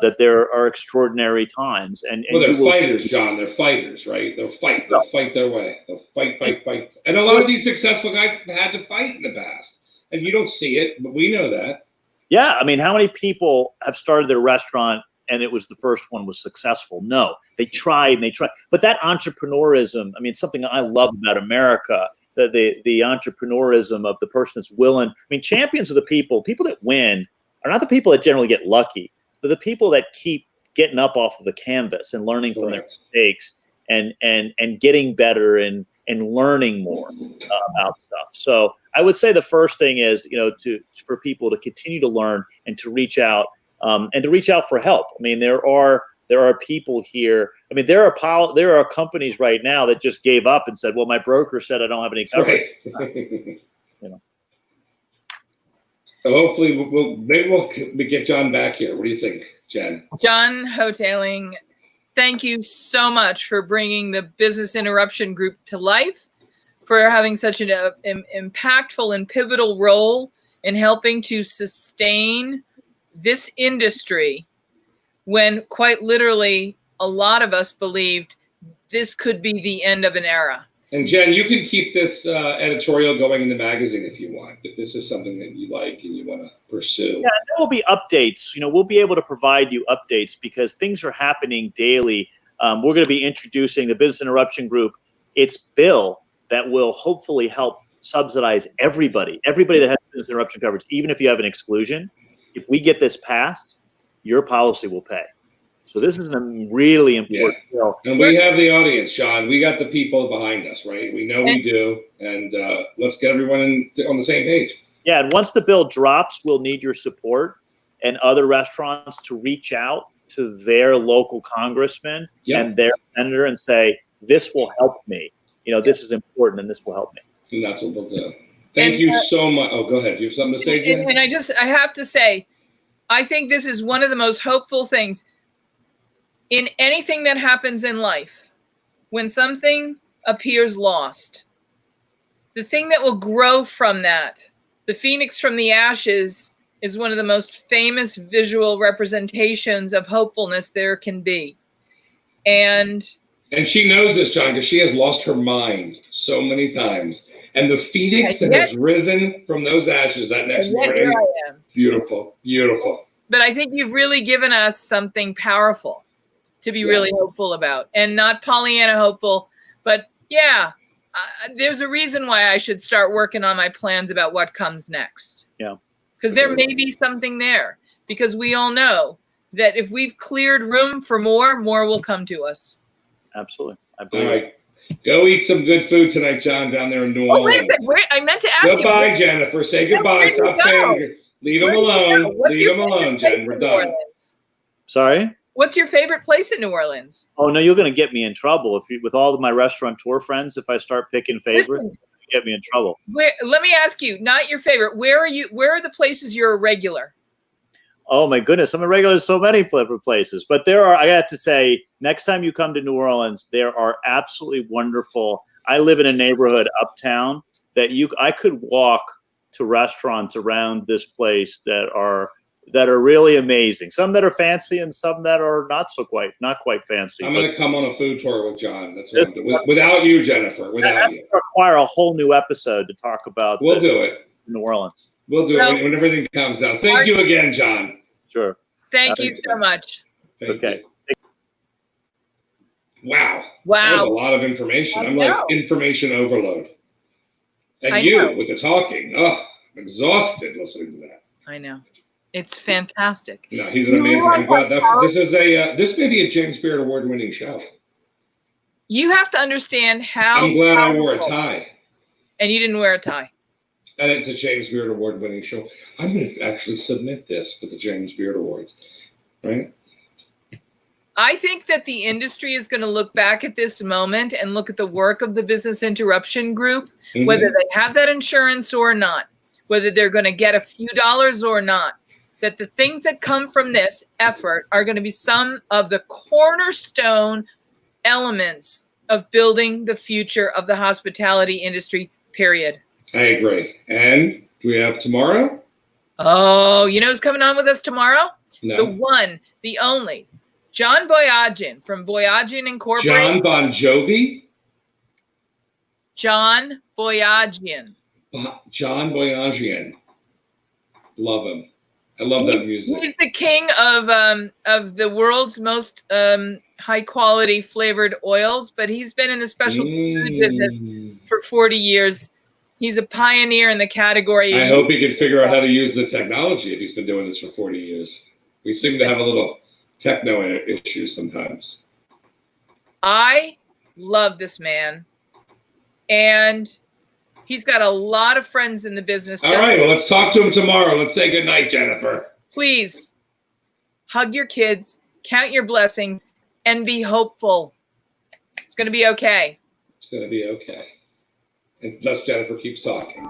that there are extraordinary times. And they're fighters, John. They're fighters, right? They'll fight. They'll fight their way. They'll fight. And a lot of these successful guys had to fight in the past, and you don't see it, but we know that. Yeah, I mean, how many people have started their restaurant and it was the first one was successful? No, they tried. But that entrepreneurism, I mean, something I love about America, the entrepreneurism of the person that's willing. I mean, champions are the people that win are not the people that generally get lucky. They're the people that keep getting up off of the canvas and learning from their mistakes and getting better and learning more about stuff. So I would say the first thing is, for people to continue to learn and to reach out. And to reach out for help. I mean, there are people here. I mean, there are companies right now that just gave up and said, "Well, my broker said I don't have any coverage." Right. So hopefully, we'll get John back here. What do you think, Jen? John Houghtaling, thank you so much for bringing the Business Interruption Group to life. for having such an impactful and pivotal role in helping to sustain this industry when quite literally a lot of us believed this could be the end of an era. And Jen, you can keep this editorial going in the magazine if you want, if this is something that you like and you want to pursue. Yeah, there will be updates. We'll be able to provide you updates because things are happening daily. We're going to be introducing the Business Interruption Group, its bill that will hopefully help subsidize everybody that has business interruption coverage, even if you have an exclusion. If we get this passed, your policy will pay. So this is a really important bill. And we have the audience, John. We got the people behind us, right? We know we do. And let's get everyone on the same page. Yeah, and once the bill drops, we'll need your support and other restaurants to reach out to their local congressman and their senator and say, this will help me. This is important and this will help me. And that's what we'll do. Thank you so much. Oh, go ahead. Do you have something to say, Jen? And I have to say, I think this is one of the most hopeful things in anything that happens in life. When something appears lost, the thing that will grow from that, the phoenix from the ashes, is one of the most famous visual representations of hopefulness there can be. And she knows this, John, because she has lost her mind so many times. And the phoenix that has risen from those ashes that next morning, beautiful, beautiful. But I think you've really given us something powerful to be really hopeful about. And not Pollyanna hopeful, but there's a reason why I should start working on my plans about what comes next. Yeah. Because there may be something there. Because we all know that if we've cleared room for more will come to us. Absolutely. I All believe right. Go eat some good food tonight, John, down there in New Orleans. Wait a second. I meant to ask you. Goodbye, Jennifer. Say goodbye. Stop saying. Leave them alone. Leave them alone, Jen. We're done. Sorry? What's your favorite place in New Orleans? Oh, no, you're going to get me in trouble with all of my restaurateur friends. If I start picking favorites, you get me in trouble. Let me ask you, not your favorite. Where are the places you're a regular? Oh my goodness, I'm a regular in so many places. But I have to say, next time you come to New Orleans, there are absolutely wonderful. I live in a neighborhood uptown that I could walk to restaurants around this place that are really amazing. Some that are fancy and some that are not quite fancy. I'm going to come on a food tour with John. That's what I'm doing. Without you, Jennifer. Without you. Require a whole new episode to talk about. We'll do it. New Orleans. We'll do it when everything comes out. Thank you again, John. Sure. Thank you so much. Okay. Wow. Wow. That was a lot of information. I'm like information overload. And you with the talking. Oh, I'm exhausted listening to that. I know. It's fantastic. No, he's an amazing. I'm glad this may be a James Beard Award-winning show. You have to understand how. I'm glad I wore a tie. And you didn't wear a tie. And it's a James Beard Award-winning show. I'm going to actually submit this for the James Beard Awards, right? I think that the industry is going to look back at this moment and look at the work of the Business Interruption Group, whether they have that insurance or not, whether they're going to get a few dollars or not, that the things that come from this effort are going to be some of the cornerstone elements of building the future of the hospitality industry, period. I agree. And do we have tomorrow? Oh, you know who's coming on with us tomorrow? No. The one, the only, John Boyajian from Boyajian Incorporated. John Bon Jovi? John Boyajian. John Boyajian. Love him. I love that music. He's the king of the world's most high quality flavored oils, but he's been in the specialty food business for 40 years. He's a pioneer in the category. I hope he can figure out how to use the technology if he's been doing this for 40 years. We seem to have a little techno issue sometimes. I love this man. And he's got a lot of friends in the business. All right, well, let's talk to him tomorrow. Let's say goodnight, Jennifer. Please hug your kids, count your blessings, and be hopeful. It's going to be okay. It's going to be okay. Unless Jennifer keeps talking.